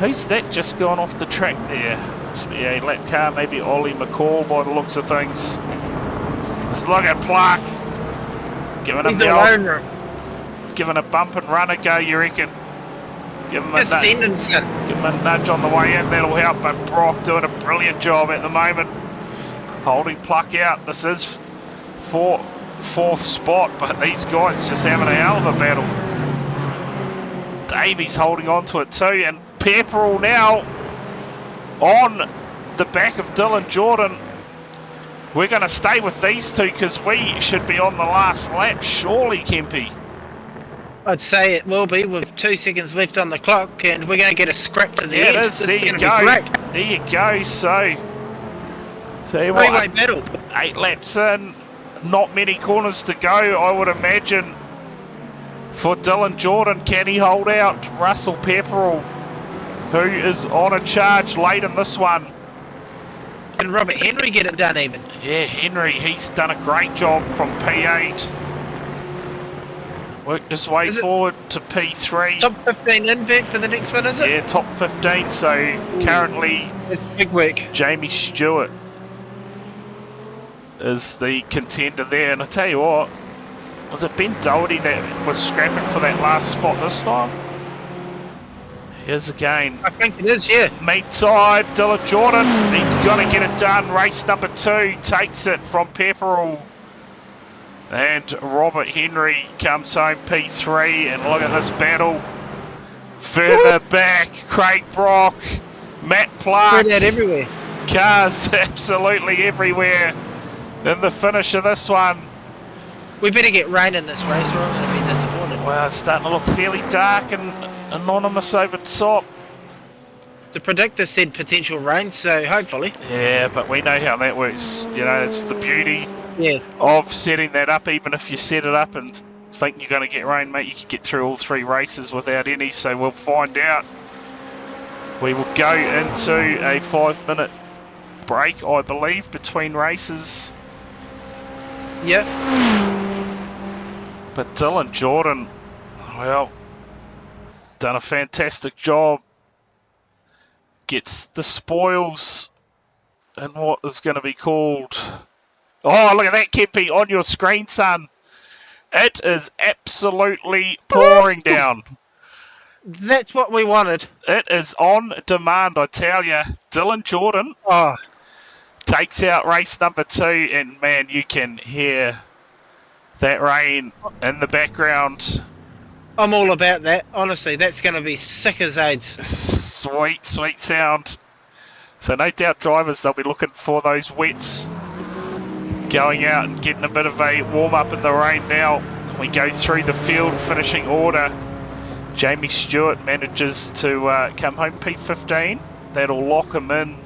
Who's that just gone off the track there? Must be a lap car, maybe Ollie McCall by the looks of things. Let's look at Pluck. Giving him the old... Giving a bump and run a go, you reckon? Give him a nudge. Give him a nudge on the way in, that'll help. But Brock doing a brilliant job at the moment, holding Pluck out. This is fourth spot, but these guys just having a hell of a battle. Davies holding on to it too, and Pepperell now on the back of Dylan Jordan. We're going to stay with these two because we should be on the last lap, surely, Kempy. I'd say it will be with 2 seconds left on the clock, and we're going to get a scrap to the end. It is. There you go. There you go. So, tell you what, three-way battle. 8 laps in, not many corners to go, I would imagine. For Dylan Jordan, can he hold out? Russell Pepperell, who is on a charge late in this one. Can Robert Henry get it done even? Yeah, Henry, he's done a great job from P8. Worked his way forward to P3. Top 15 invert for the next one, is it? Yeah, top 15. So currently, it's big work. Jamie Stewart is the contender there. And I tell you what, was it Ben Doherty that was scrapping for that last spot this time? Here's again. I think it is, yeah. Meet side, Dylan Jordan. He's got to get it done. Race number 2 takes it from Pepperell. And Robert Henry comes home P3, and look at this battle. Further back, Craig Brock, Matt Pluck. Spread out everywhere. Cars absolutely everywhere in the finish of this one. We better get rain in this race or I'm going to be disappointed. Well, it's starting to look fairly dark and anonymous over the top. The predictor said potential rain, so hopefully. Yeah, but we know how that works. You know, it's the beauty Yeah. of setting that up. Even if you set it up and think you're going to get rain, mate, you can get through all 3 races without any, so we'll find out. We will go into a 5-minute break, I believe, between races. Yep. But Dylan Jordan, well, done a fantastic job. Gets the spoils in what is going to be called... Oh, look at that, Kempi, on your screen, son. It is absolutely pouring down. That's what we wanted. It is on demand, I tell you. Dylan Jordan takes out race number 2, and man, you can hear that rain in the background. I'm all about that. Honestly, that's going to be sick as AIDS. Sweet, sweet sound. So no doubt drivers, they'll be looking for those wets. Going out and getting a bit of a warm-up in the rain now. We go through the field finishing order. Jamie Stewart manages to come home P15. That'll lock him in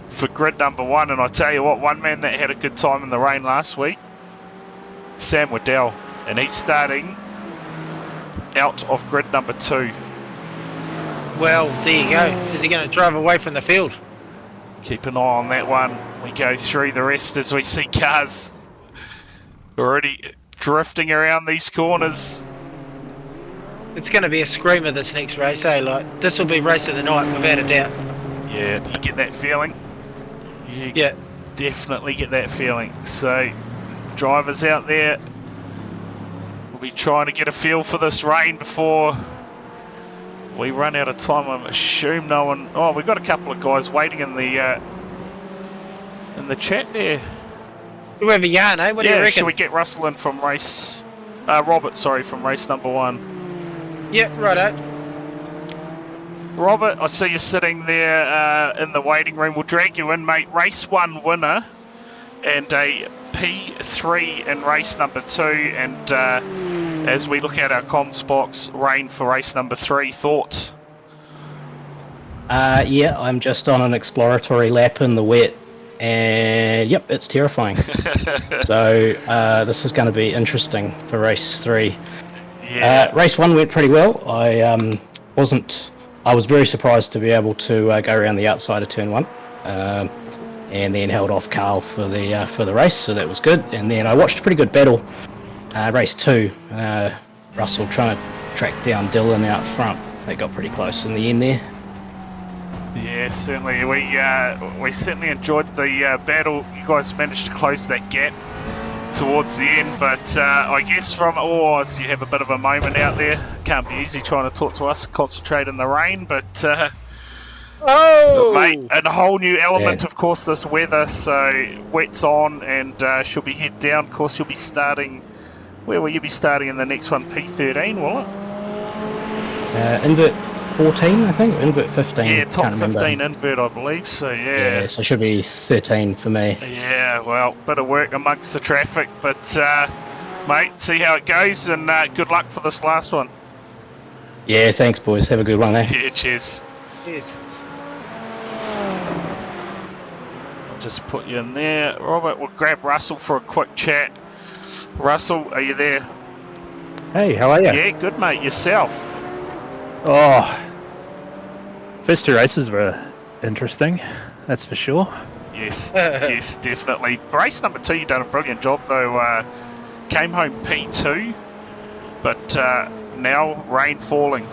for grid number 1. And I tell you what, one man that had a good time in the rain last week, Sam Waddell. And he's starting out of grid number 2. Well, there you go. Is he going to drive away from the field? Keep an eye on that one. We go through the rest as we see cars already drifting around these corners. It's going to be a screamer this next race, eh? Like, this will be race of the night, without a doubt. Yeah, you get that feeling. You Yeah. definitely get that feeling. So, drivers out there will be trying to get a feel for this rain before we run out of time. I assume no one... Oh, we've got a couple of guys waiting in the chat there. Do we have a yarn, eh? What do you reckon? Should we get Russell in from race... Robert, sorry, from race number 1. Yeah, righto. Robert, I see you sitting there in the waiting room. We'll drag you in, mate. Race 1 winner and a P3 in race number 2. And as we look at our comms box, rain for race number 3. Thoughts? Yeah, I'm just on an exploratory lap in the wet. And yep, it's terrifying. So this is going to be interesting for race 3. Yeah. Race 1 went pretty well. I was very surprised to be able to go around the outside of turn 1, and then held off Carl for the race, so that was good. And then I watched a pretty good battle, race 2. Russell trying to track down Dylan out front. They got pretty close in the end there. Yeah, certainly. We certainly enjoyed the battle. You guys managed to close that gap towards the end, but I guess from Oz you have a bit of a moment out there. Can't be easy trying to talk to us, concentrate in the rain, but mate, and a whole new element, of course, this weather. So wet's on, and she'll be head down. Of course, you'll be starting. Where will you be starting in the next one? P13, will it? Invert 14, I think. Invert 15. Yeah, top can't 15 remember. invert, I believe. So yeah. So it should be 13 for me. Yeah, well, bit of work amongst the traffic, but mate, see how it goes, and good luck for this last one. Yeah, thanks, boys. Have a good one, eh? Yeah, cheers. Yes. I'll just put you in there. Robert, we'll grab Russell for a quick chat. Russell, are you there? Hey, how are you? Yeah, good, mate. Yourself? Oh, first 2 races were interesting, that's for sure. Yes, yes, definitely. Race number 2, you've done a brilliant job, though. Came home P2, but now rain falling.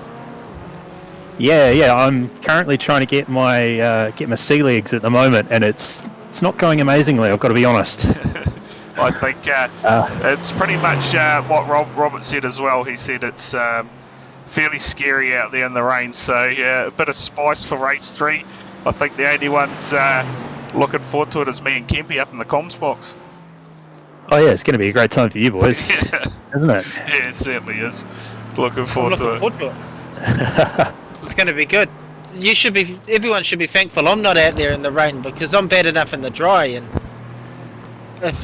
Yeah, I'm currently trying to get my sea legs at the moment, and it's not going amazingly, I've got to be honest. I think it's pretty much what Robert said as well. He said it's fairly scary out there in the rain, so yeah, a bit of spice for race 3. I think the only ones looking forward to it is me and Kempy up in the comms box. Oh yeah, it's going to be a great time for you boys, isn't it? Yeah, it certainly is. Looking forward to it. It's going to be good. Everyone should be thankful I'm not out there in the rain, because I'm bad enough in the dry, and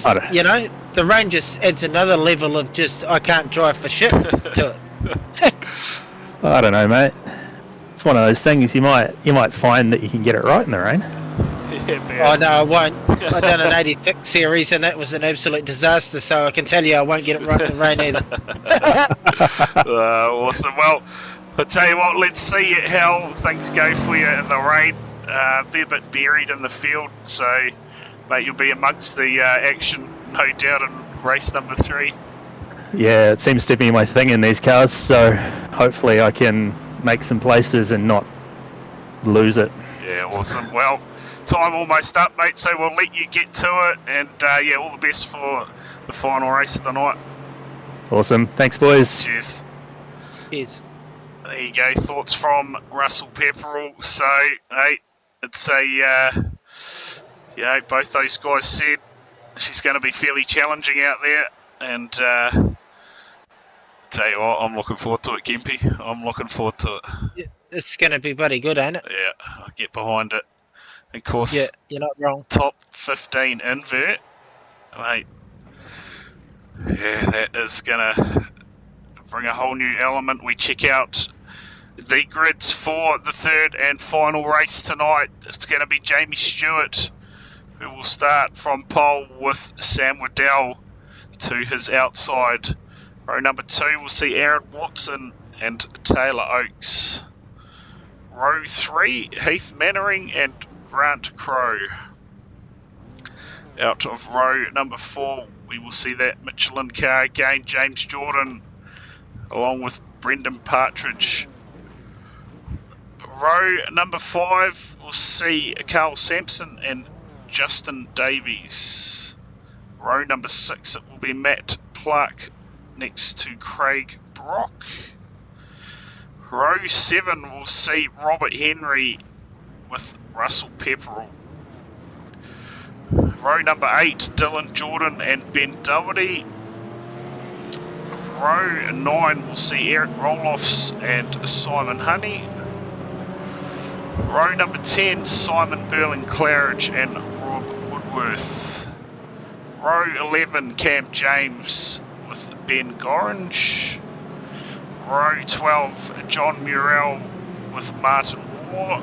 I don't- You know, the rain just adds another level of just I can't drive for shit to it. I don't know, mate. It's one of those things you might find that you can get it right in the rain. Yeah, man. Oh no, I won't. I done an 86 series and that was an absolute disaster, so I can tell you I won't get it right in the rain either. Awesome. Well, I'll tell you what, let's see how things go for you in the rain. Be a bit buried in the field, so, mate, you'll be amongst the action, no doubt, in race number 3. Yeah, it seems to be my thing in these cars, so hopefully I can make some places and not lose it. Yeah, awesome. Well, time almost up, mate, so we'll let you get to it, and yeah, all the best for the final race of the night. Awesome. Thanks, boys. Cheers. Cheers. There you go, thoughts from Russell Pepperell. So, hey, it's both those guys said she's going to be fairly challenging out there, and tell you what, I'm looking forward to it, Kempy. I'm looking forward to it. It's going to be bloody good, ain't it? Yeah, I'll get behind it. Of course, Yeah, you're not wrong. top 15 invert, mate. Yeah, that is going to bring a whole new element. We check out the grids for the third and final race tonight. It's going to be Jamie Stewart, who will start from pole with Sam Waddell to his outside. Row number 2 will see Aaron Watson and Taylor Oakes. Row 3, Heath Mannering and Grant Crow. Out of row number 4, we will see that Michelin car again, James Jordan, along with Brendan Partridge. Row number 5 will see Carl Sampson and Justin Davies. Row number 6, it will be Matt Clark next to Craig Brock. Row 7 will see Robert Henry with Russell Pepperell. Row number 8, Dylan Jordan and Ben Doherty. Row 9 will see Eric Roloffs and Simon Honey. Row number 10, Simon Burling-Claridge and Rob Woodworth. Row 11, Cam James with Ben Gorringe. Row 12, John Murrell with Martin Moore.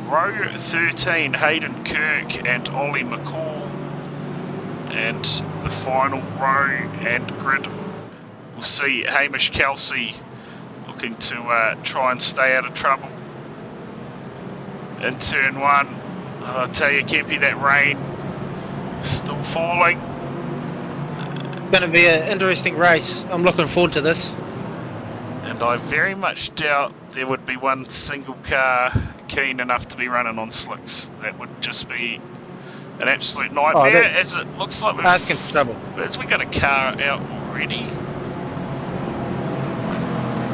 Row 13, Hayden Kirk and Ollie McCall. And the final row and grid will see Hamish Kelsey looking to try and stay out of trouble in turn 1. I'll tell you, Kempy, that rain still falling. Going to be an interesting race. I'm looking forward to this. And I very much doubt there would be one single car keen enough to be running on slicks. That would just be an absolute nightmare, as it looks like asking for trouble. As we got a car out already.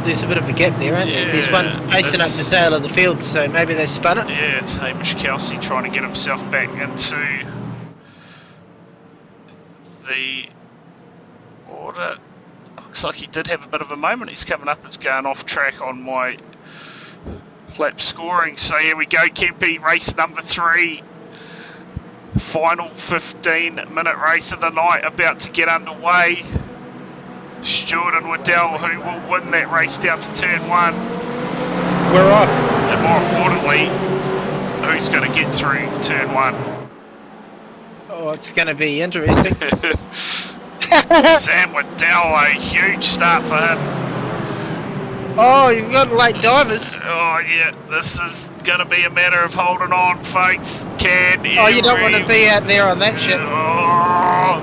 There's a bit of a gap there, isn't there? There's one chasing up the tail of the field, so maybe they spun it. Yeah, it's Hamish Kelsey trying to get himself back into the order. Looks like he did have a bit of a moment. He's coming up. It's going off track on my lap scoring. So here we go, Kempy, race number 3. Final 15-minute race of the night about to get underway. Stewart and Waddell, who will win that race down to turn 1. We're off. And more importantly, who's going to get through turn 1. Oh, it's going to be interesting. Sam Waddell, a huge start for him. Oh, you've got late divers. Oh yeah, this is going to be a matter of holding on, folks. Oh, you don't want to be out there on that shit. Oh.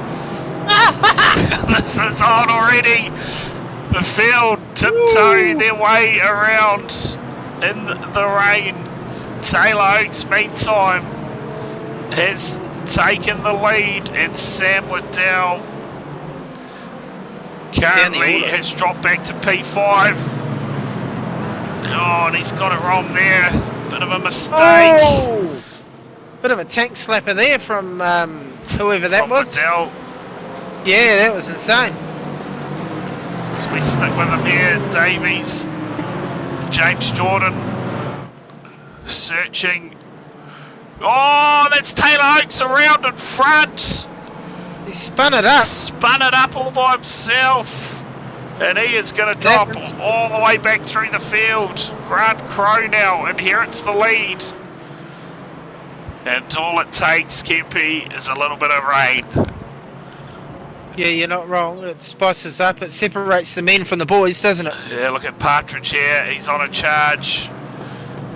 This is on already. The field tiptoe their way around in the rain. Taylor Oakes, meantime, has taken the lead, and Sam Waddell currently has dropped back to P5. Oh, and he's got it wrong there. Bit of a mistake. Oh! Bit of a tank slapper there from whoever that was. Waddell. Yeah, that was insane. So we stick with him here. Davies, James Jordan, searching Oh, that's Taylor Oakes around in front. He spun it up. Spun it up all by himself. And he is going to drop all the way back through the field. Grant Crowe now inherits the lead. And all it takes, Kempe, is a little bit of rain. Yeah, you're not wrong. It spices up. It separates the men from the boys, doesn't it? Yeah, look at Partridge here. He's on a charge.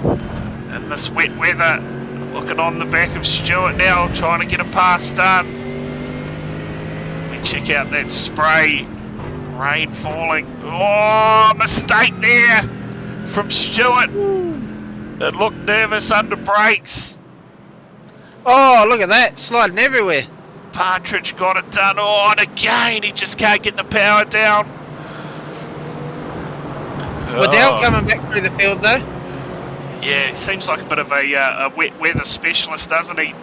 In this wet weather. Looking on the back of Stewart now, trying to get a pass done. We check out that spray. Rain falling. Oh, mistake there from Stewart. It looked nervous under brakes. Oh, look at that. Sliding everywhere. Partridge got it done. Oh, and again, he just can't get the power down. Waddell coming back through the field, though. Yeah, seems like a bit of a wet weather specialist, doesn't he?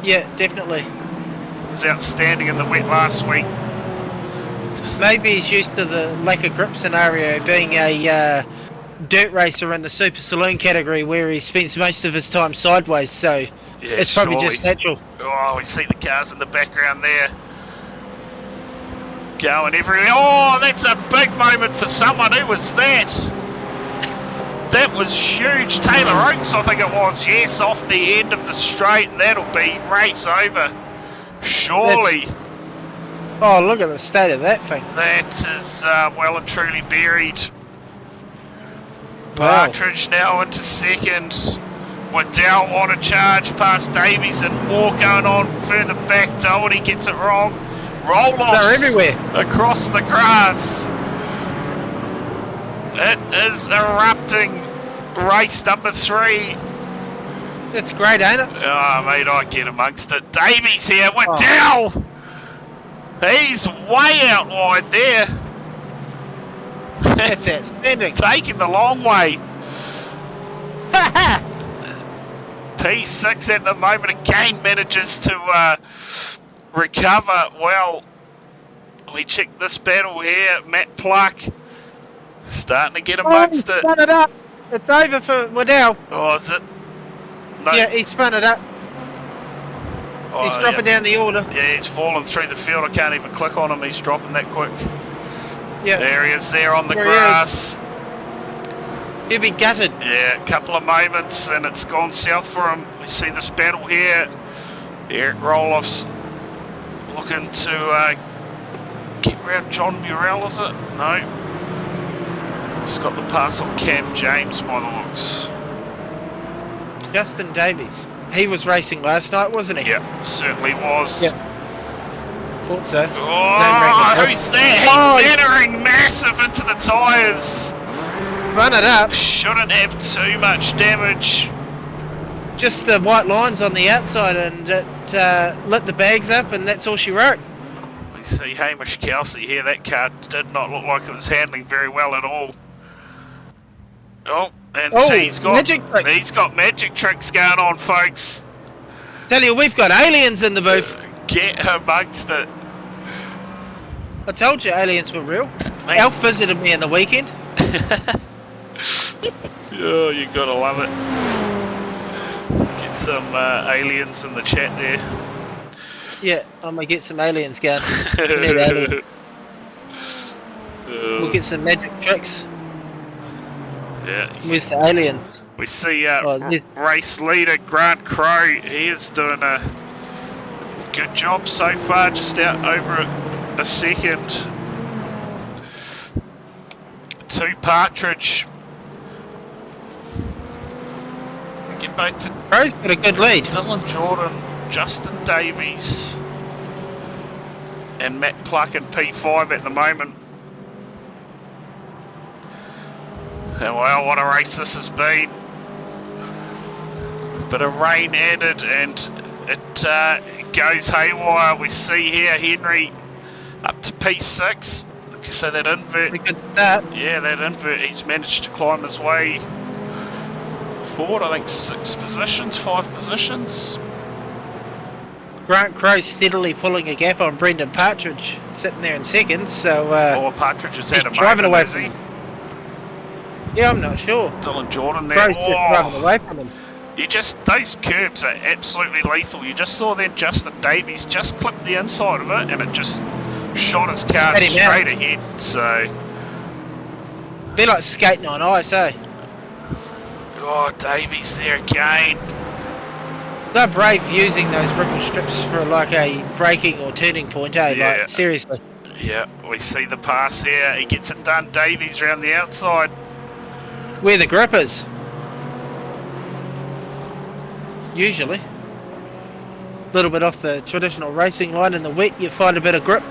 Yeah, definitely. He was outstanding in the wet last week. Just Maybe he's used to the lack of grip scenario, being a dirt racer in the Super Saloon category where he spends most of his time sideways, so yeah, it's probably just natural. Oh, we see the cars in the background there. Going everywhere. Oh, that's a big moment for someone. Who was that? That was huge. Taylor Oakes, I think it was. Yes, off the end of the straight. That'll be race over. Surely. Oh, look at the state of that thing. That is well and truly buried. Wow. Partridge now into second. Waddell on a charge past Davies and more going on further back. Doherty gets it wrong. Roll-offs They're everywhere. across the grass. It is erupting. Race number 3. That's great, ain't it? Oh, mate, I get amongst it. Davies here. Waddell! Oh. He's way out wide there. That's outstanding. Taking the long way. P6 at the moment again manages to recover well. We check this battle here. Matt Pluck starting to get amongst it. Spun it up. It's over for Waddell. Oh, is it? No. Yeah, he spun it up. Oh, He's dropping down the order. Yeah, he's falling through the field. I can't even click on him. He's dropping that quick. Yeah. There he is there on the There he grass. He'll be gutted. Yeah, a couple of moments and it's gone south for him. We see this battle here. Eric Roloff's looking to get around John Murrell, is it? No. He's got the pass on Cam James by the looks. Justin Davies. He was racing last night, wasn't he? Yeah, certainly was. Yep. Thought so. Oh, who's there? Oh, He's entering massive into the tyres. Run it up. Shouldn't have too much damage. Just the white lines on the outside, and it lit the bags up, and that's all she wrote. We see Hamish Kelsey here. That car did not look like it was handling very well at all. Oh, and he's got magic tricks going on, folks. Tell you, we've got aliens in the booth. Get amongst it. I told you aliens were real. Mate. Alf visited me in the weekend. Oh, you gotta love it. Get some aliens in the chat there. Yeah, I'm gonna get some aliens going. Alien. We'll get some magic tricks. Yeah. Where's the aliens? We see there's- race leader Grant Crowe. He is doing a good job so far, just out over a second. 2 Partridge. Get back to Crowe's got a good lead. Dylan Jordan, Justin Davies, and Matt Pluck in P5 at the moment. And well, what a race this has been. Bit of rain added and it goes haywire. We see here Henry up to P6. So that invert, Pretty good start. yeah, that invert, he's managed to climb his way forward. I think 5 positions. Grant Crowe steadily pulling a gap on Brendan Partridge, sitting there in second. So Partridge has he's had a driving moment, away has from he? him. Yeah, I'm not sure. Dylan Jordan there. Crowe's just driving away from him. those curbs are absolutely lethal. You just saw then Justin Davies just clipped the inside of it and it just shot his car Spat him out. straight ahead. So, Be like skating on ice, eh? oh, Davies there again. They're brave using those ripple strips for like a braking or turning point, eh? Yeah. Like, seriously. Yeah, we see the pass here. He gets it done. Davies around the outside. Where the grip is. Usually. A little bit off the traditional racing line in the wet, you find a bit of grip.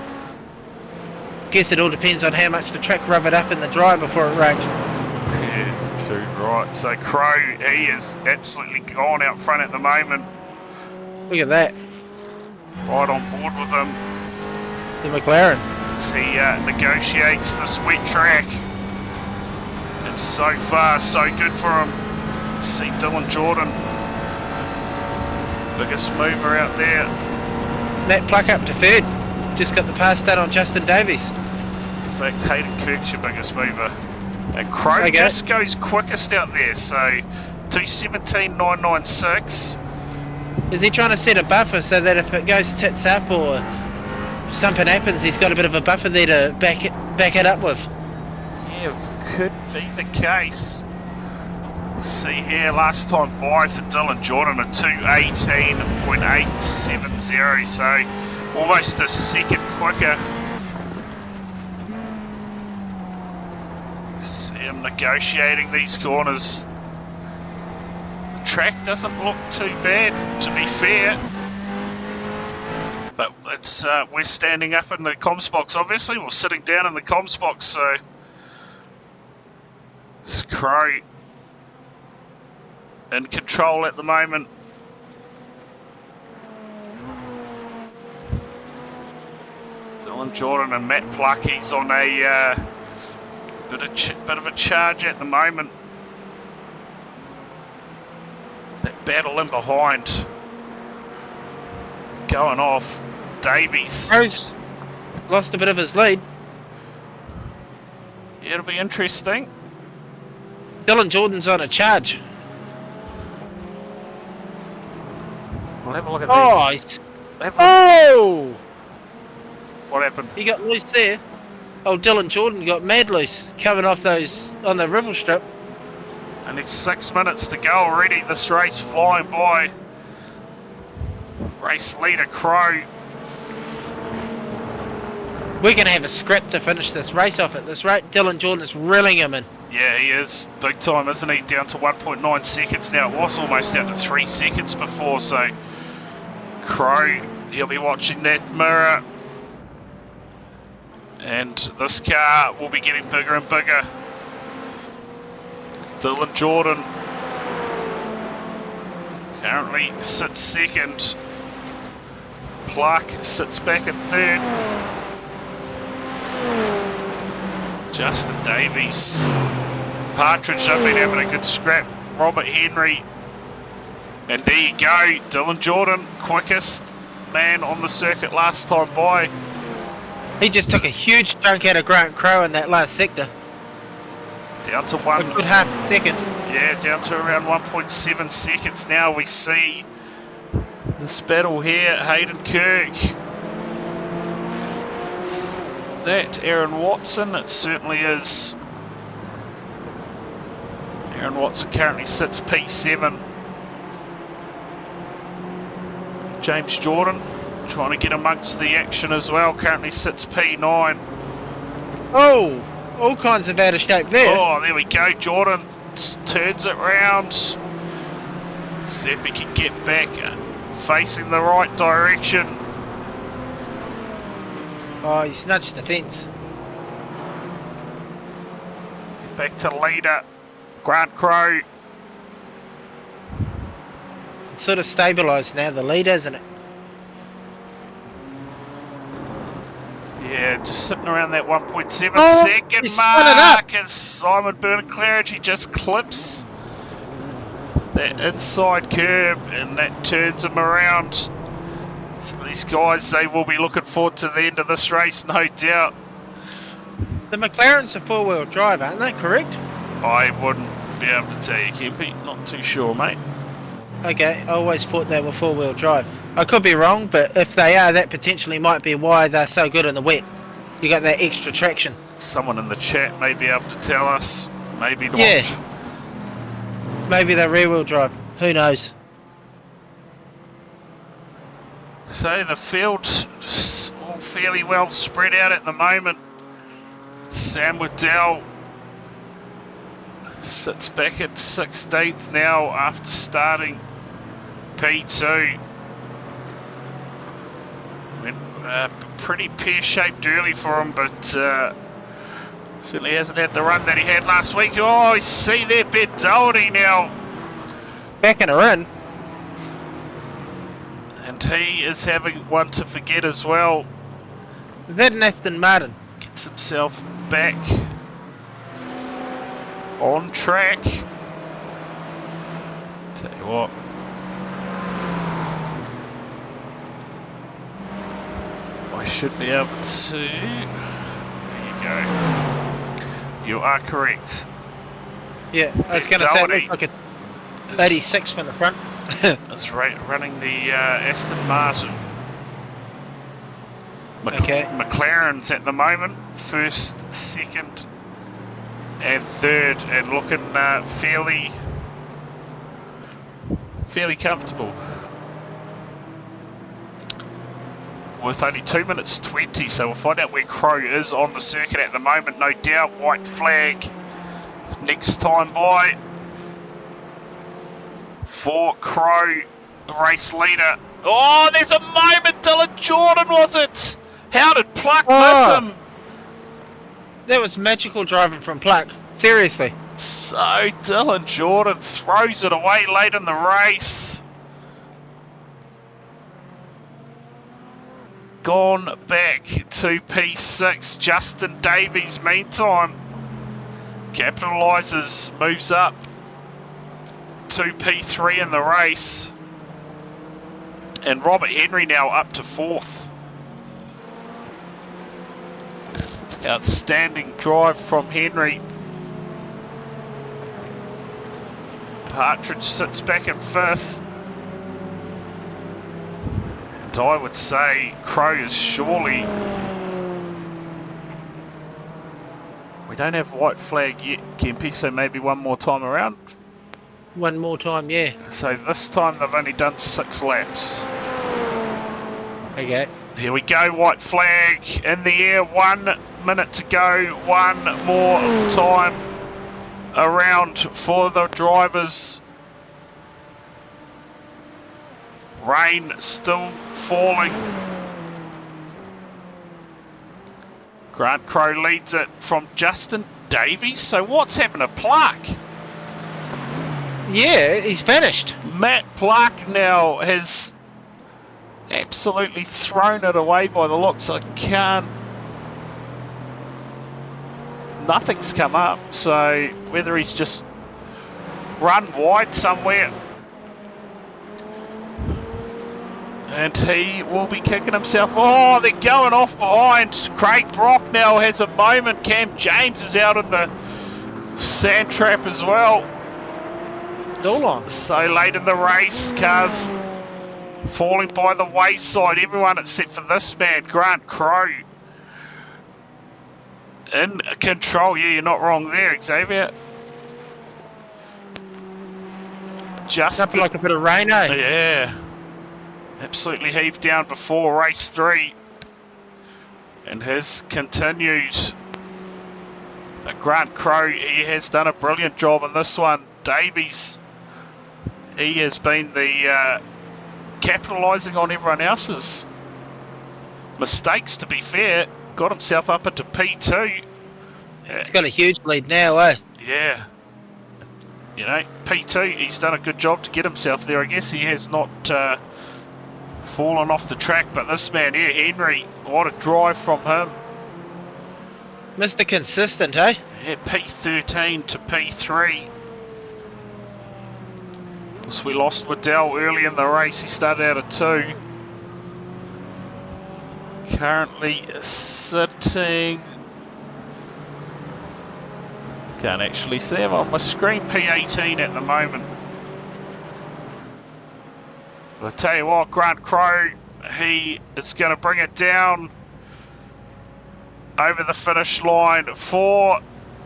Guess it all depends on how much the track rub it up in the dry before it rains. Yeah, true, right. So Crow, he is absolutely gone out front at the moment. Look at that. Right on board with him The McLaren. as he negotiates this wet track. And so far, so good for him. See Dylan Jordan, biggest mover out there. Matt Pluck up to third. Just got the pass done on Justin Davies. In fact, Hayden Kirk's your biggest mover. And Crow Okay. just goes quickest out there, so 2:17.996. Is he trying to set a buffer so that if it goes tits up or something happens, he's got a bit of a buffer there to back it up with? Yeah, could be the case. See here, last time by for Dylan Jordan, a 2:18.870, so almost a second quicker. See him negotiating these corners. The track doesn't look too bad, to be fair. But it's we're standing up in the comms box, obviously. We're sitting down in the comms box, so it's Crow in control at the moment. Dylan Jordan and Matt Pluck, he's on a bit of a charge at the moment. That battle in behind going off. Davies. Rose lost a bit of his lead. Yeah, it'll be interesting. Dylan Jordan's on a charge. We'll have a look at Oh, these. Have a look. What happened? He got loose there. Oh, Dylan Jordan got mad loose, coming off those on the rivel strip. And it's 6 minutes to go already. This race flying by. Race leader Crow. We're going to have a scrap to finish this race off at this rate. Dylan Jordan is reeling him in. Yeah, he is big time, isn't he? Down to 1.9 seconds now. It was almost down to 3 seconds before, so Crow, he'll be watching that mirror. And this car will be getting bigger and bigger. Dylan Jordan currently sits second. Pluck sits back in third. Justin Davies. Partridge have been having a good scrap. Robert Henry. And there you go, Dylan Jordan, quickest man on the circuit last time by. He just took a huge chunk out of Grant Crow in that last sector. Down to A one. good half second. Yeah, down to around 1.7 seconds now. We see this battle here. Hayden Kirk. Is that Aaron Watson? It certainly is. Aaron Watson currently sits P7. James Jordan trying to get amongst the action as well. Currently sits P9. Oh, all kinds of out of shape there. Oh, there we go. Jordan turns it round. See if he can get back facing the right direction. Oh, he snudged the fence. Get back to leader Grant Crow. It's sort of stabilised now, the lead, isn't it? Yeah, just sitting around that 1.7 second he spun it mark as Simon Burnett-Claridge, he just clips that inside curb and that turns him around. Some of these guys, they will be looking forward to the end of this race, no doubt. The McLaren's a four-wheel drive, aren't they? Correct? I wouldn't be able to tell you, Kempy. Not too sure, mate. Okay, I always thought they were four-wheel drive. I could be wrong, but if they are, that potentially might be why they're so good in the wet. You got that extra traction. Someone in the chat may be able to tell us. Maybe not. Yeah. Maybe they're rear-wheel drive. Who knows? So the field's all fairly well spread out at the moment. Sam Waddell sits back at 16th now after starting P2. Went pretty pear-shaped early for him, but certainly hasn't had the run that he had last week. Oh, you see there, Ben Doherty now. Back in a run. And he is having one to forget as well. Is that an Aston Martin? Gets himself back on track. Tell you what. I should be able to. There you go. You are correct. Yeah, I was going to say it looked like a 86 from the front. That's right, running the Aston Martin. Okay. McLaren's at the moment, first, second, and third, and looking fairly comfortable. With only 2 minutes 20, so we'll find out where Crow is on the circuit at the moment. No doubt, white flag next time by for Crow, the race leader. Oh, there's a moment, Dylan Jordan, was it? How did Pluck miss him? That was magical driving from Pluck. Seriously. So Dylan Jordan throws it away late in the race. Gone back to P6. Justin Davies, meantime, capitalises, moves up to P3 in the race. And Robert Henry now up to 4th. Outstanding drive from Henry. Partridge sits back in 5th. And I would say Crow is surely... We don't have white flag yet, Kempy, so maybe one more time around. One more time, yeah. So this time they've only done 6 laps. Okay. Here we go, white flag in the air, 1 minute to go, one more time around for the drivers. Rain still falling. Grant Crow leads it from Justin Davies. So what's happened to Pluck? Yeah, he's finished. Matt Pluck now has absolutely thrown it away by the looks. I can't. Nothing's come up, so whether he's just run wide somewhere. And he will be kicking himself. Oh, they're going off behind. Craig Brock now has a moment. Cam James is out in the sand trap as well. So late in the race, cars falling by the wayside. Everyone except for this man, Grant Crow, in control. Yeah, you're not wrong there, Xavier. Just Something like a bit of rain, eh? Yeah. Absolutely heaved down before race 3. And has continued. Grant Crow, he has done a brilliant job in this one. Davies, he has been the capitalising on everyone else's mistakes, to be fair. Got himself up into P2. He's got a huge lead now, eh? Yeah. You know, P2, he's done a good job to get himself there. I guess he has not fallen off the track, but this man here, Henry, what a drive from him. Mr. Consistent, eh? Yeah, P13 to P3. Of course, we lost Waddell early in the race. He started out at 2. Currently sitting... Can't actually see him on my screen. P18 at the moment. I'll tell you what, Grant Crow, he is going to bring it down over the finish line for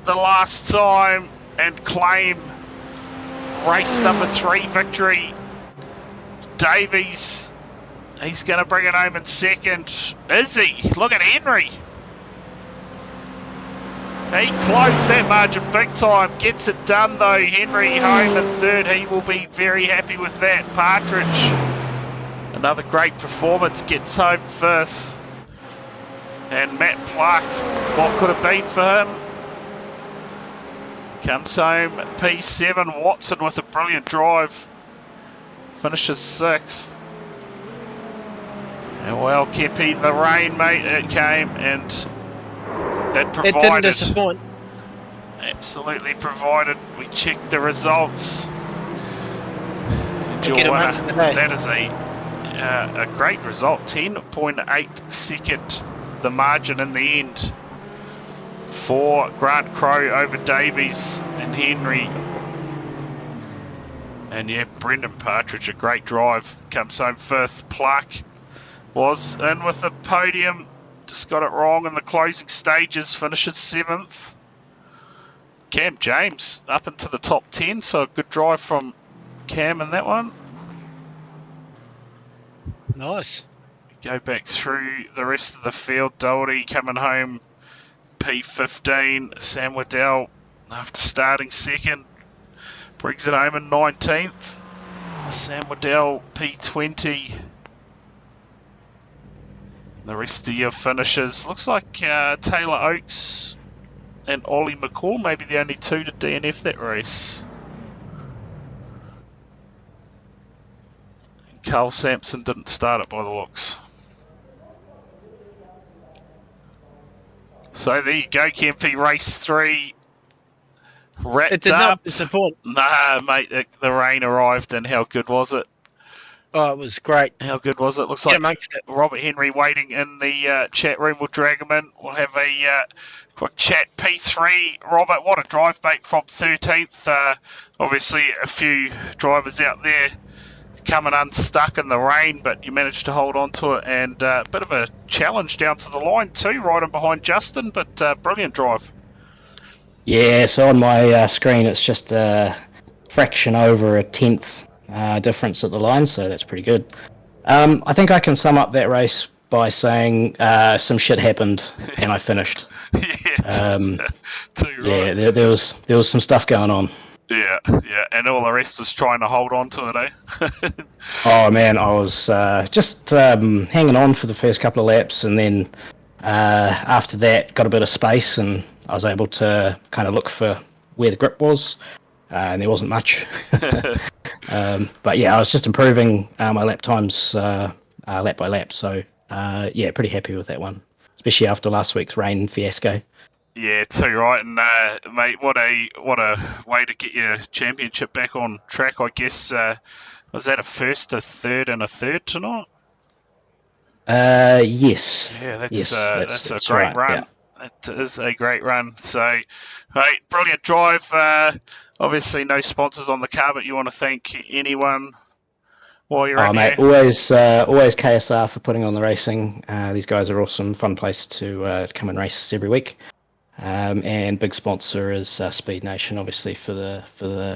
the last time and claim race number 3 victory. Davies, he's going to bring it home in second. Is he? Look at Henry. He closed that margin big time. Gets it done though. Henry home in third. He will be very happy with that. Partridge, another great performance, gets home 5th. And Matt Pluck, what could have been for him? Comes home P7. Watson with a brilliant drive. Finishes 6th. And well, Kepi, the rain, mate, it came and it provided. It didn't disappoint. Absolutely provided. We checked the results. And your Get him winner, home today. that is a great result. 10.8 second, the margin in the end for Grant Crow over Davies and Henry. And yeah, Brendan Partridge, a great drive, comes home 5th. Pluck was in with the podium, just got it wrong in the closing stages, finishes 7th. Cam James up into the top 10, so a good drive from Cam in that one. Nice. Go back through the rest of the field. Doherty coming home P15. Sam Waddell, after starting 2nd, brings it home in 19th. Sam Waddell P20. The rest of your finishes. Looks like Taylor Oakes and Ollie McCall may be the only 2 to DNF that race. And Carl Sampson didn't start it by the looks. So there you go, Kempy. Race 3 wrapped It did up. not disappoint. Nah, mate, the rain arrived, and how good was it? Oh, it was great. How good was it? Looks Get like amongst it. Robert Henry waiting in the chat room. We'll drag him in. We'll have a quick chat. P3, Robert, what a drive, mate, from 13th. Obviously, a few drivers out there coming unstuck in the rain, but you managed to hold on to it, and a bit of a challenge down to the line too, right in behind Justin, but brilliant drive. Yeah, so on my screen it's just a fraction over a tenth difference at the line, so that's pretty good. I think I can sum up that race by saying some shit happened and I finished. Yeah, too right. Yeah, there was some stuff going on. Yeah, and all the rest was trying to hold on to it, eh? Oh man, I was just hanging on for the first couple of laps, and then after that got a bit of space and I was able to kind of look for where the grip was, and there wasn't much. But yeah, I was just improving my lap times lap by lap, so yeah, pretty happy with that one, especially after last week's rain fiasco. Yeah, too right, and mate, what a way to get your championship back on track. I guess was that a first, a third, and a third tonight? Yes. Yeah, that's a great right, run. yeah. It is a great run. So, mate, brilliant drive. Obviously, no sponsors on the car, but you want to thank anyone while you're in mate, here? always KSR for putting on the racing. These guys are awesome, fun place to come and race every week. And big sponsor is Speed Nation, obviously for the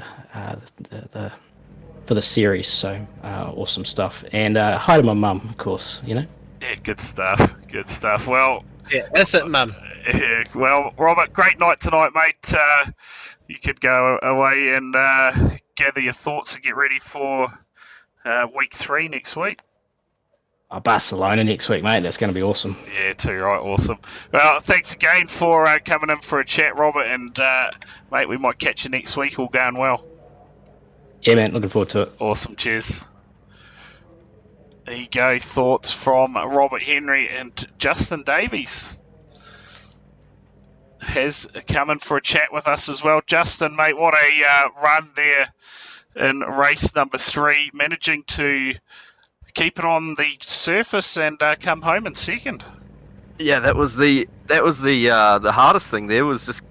series. So awesome stuff. And hi to my mum, of course. You know. Yeah, good stuff. Good stuff. Well, Yeah, that's it, Mum. yeah, well, Robert, great night tonight, mate. You could go away and gather your thoughts and get ready for week 3 next week. Barcelona next week, mate. That's going to be awesome. Yeah, too right. Awesome. Well, thanks again for coming in for a chat, Robert. And, mate, we might catch you next week. All going well. Yeah, man. Looking forward to it. Awesome. Cheers. There you go. Thoughts from Robert Henry and Justin Davies has come in for a chat with us as well. Justin, mate, what a run there in race number 3, managing to keep it on the surface and come home in second. Yeah, that was the hardest thing there, was just,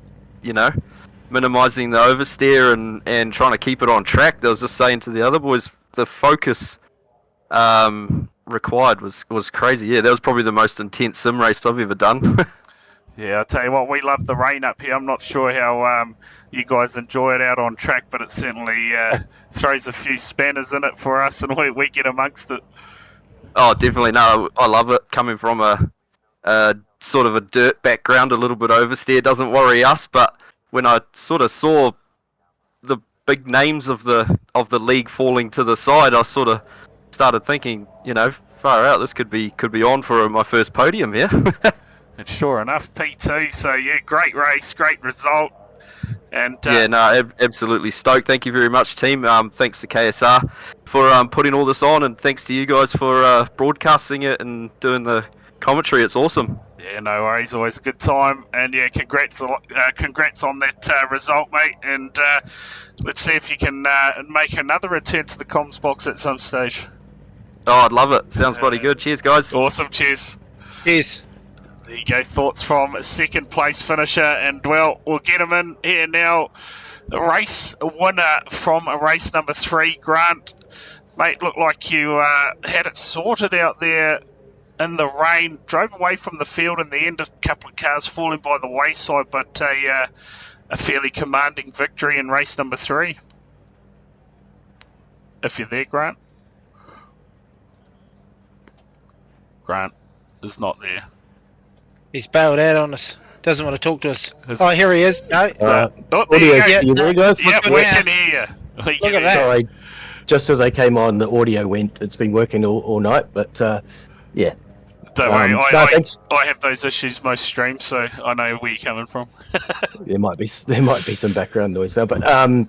minimising the oversteer and trying to keep it on track. I was just saying to the other boys, the focus required was crazy. Yeah, that was probably the most intense sim race I've ever done. Yeah, I tell you what, we love the rain up here. I'm not sure how you guys enjoy it out on track, but it certainly throws a few spanners in it for us, and we get amongst it. Oh, definitely. No, I love it. Coming from a sort of a dirt background, a little bit oversteer doesn't worry us. But when I sort of saw the big names of the league falling to the side, I sort of started thinking, far out, this could be on for my first podium here. And sure enough, P2. So yeah, great race, great result. And yeah, no, absolutely stoked. Thank you very much, team. Thanks to KSR for putting all this on, and thanks to you guys for broadcasting it and doing the commentary. It's awesome. Yeah, no worries. Always a good time. And yeah, congrats on that result, mate. And let's see if you can make another return to the comms box at some stage. Oh, I'd love it. Sounds bloody good. Cheers, guys. Awesome. Cheers. Cheers. There you go. Thoughts from second place finisher, and well, we'll get him in here now. The race winner from race number 3, Grant. Mate, looked like you had it sorted out there in the rain. Drove away from the field in the end, a couple of cars falling by the wayside, but a fairly commanding victory in race number 3. If you're there, Grant. Grant is not there. He's bailed out on us. Doesn't want to talk to us. Oh, here he is. No. There you go. You there, guys? Yep, we can hear you. Look at that. Sorry, just as I came on, the audio went. It's been working all night, but yeah. Don't worry, thanks. I have those issues most streams, so I know where you're coming from. There might be some background noise now, but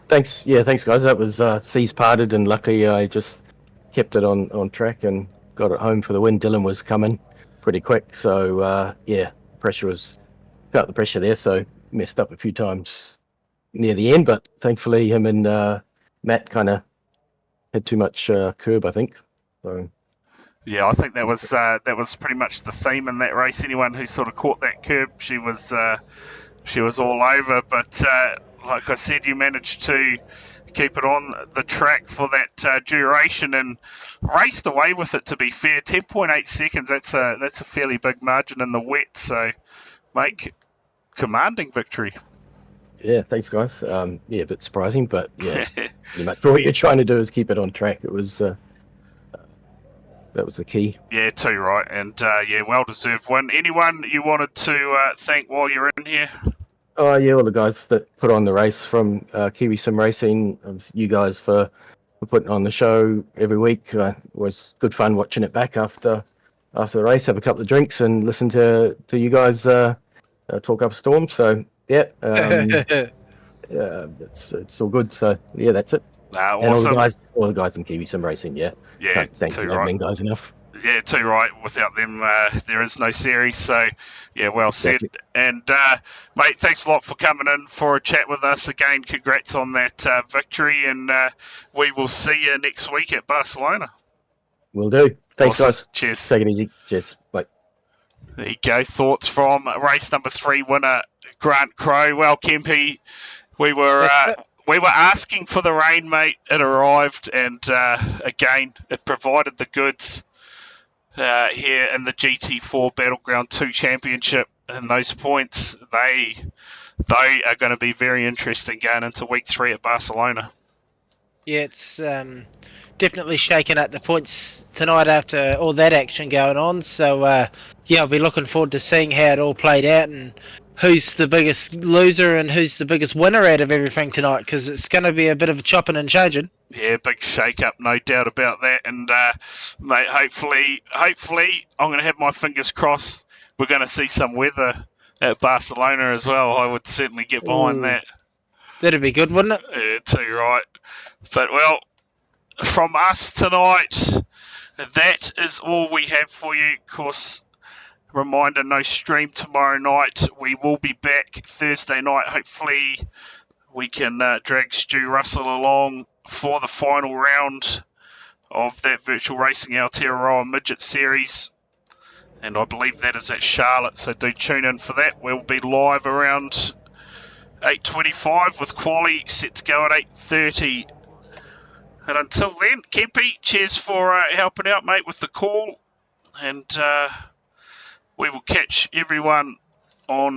thanks guys. That was seas parted, and luckily I just kept it on track and got it home for the win. Dylan was coming pretty quick, so yeah, felt the pressure there, so messed up a few times near the end, but thankfully him and Matt kind of had too much curb, I think. So yeah, I think that was pretty much the theme in that race. Anyone who sort of caught that curb, she was all over. But like I said, you managed to keep it on the track for that duration and raced away with it. To be fair, 10.8 seconds. That's a fairly big margin in the wet. So, mate, commanding victory. yeah, thanks guys. Yeah, a bit surprising, but yeah, pretty much what you're trying to do is keep it on track. It was that was the key. Yeah, too right, and yeah, well deserved win. Anyone you wanted to thank while you're in here? Oh yeah, all the guys that put on the race from Kiwi Sim Racing, you guys for putting on the show every week. It was good fun watching it back after the race, have a couple of drinks and listen to you guys talk up a storm. So yeah, it's all good. So yeah, that's it. And Awesome. all the guys in Kiwi Sim Racing, yeah. Yeah, Can't thank too the right. admin guys enough. Yeah, too right. Without them, there is no series. So, yeah, well said. Exactly. And, mate, thanks a lot for coming in for a chat with us. Again, congrats on that victory. And we will see you next week at Barcelona. Will do. Thanks, Awesome. guys. Cheers. Take it easy. Cheers. Bye. There you go. Thoughts from race number 3 winner, Grant Crowe. Well, Kempy, we were asking for the rain, mate. It arrived, and again, it provided the goods here in the GT4 Battleground 2 Championship. And those points, they are going to be very interesting going into week 3 at Barcelona. Yeah, it's definitely shaking up the points tonight after all that action going on. So, yeah, I'll be looking forward to seeing how it all played out and who's the biggest loser and who's the biggest winner out of everything tonight, because it's going to be a bit of a chopping and changing. Yeah, big shake-up, no doubt about that. And, mate, hopefully, I'm going to have my fingers crossed. We're going to see some weather at Barcelona as well. I would certainly get behind that. That'd be good, wouldn't it? Yeah, too right. But, well, from us tonight, that is all we have for you. Of course, reminder, no stream tomorrow night. We will be back Thursday night. Hopefully, we can drag Stu Russell along for the final round of that Virtual Racing Aotearoa Midget Series. And I believe that is at Charlotte, so do tune in for that. We'll be live around 8:25 with quali set to go at 8:30 And until then, Kempi, cheers for helping out, mate, with the call. And we will catch everyone on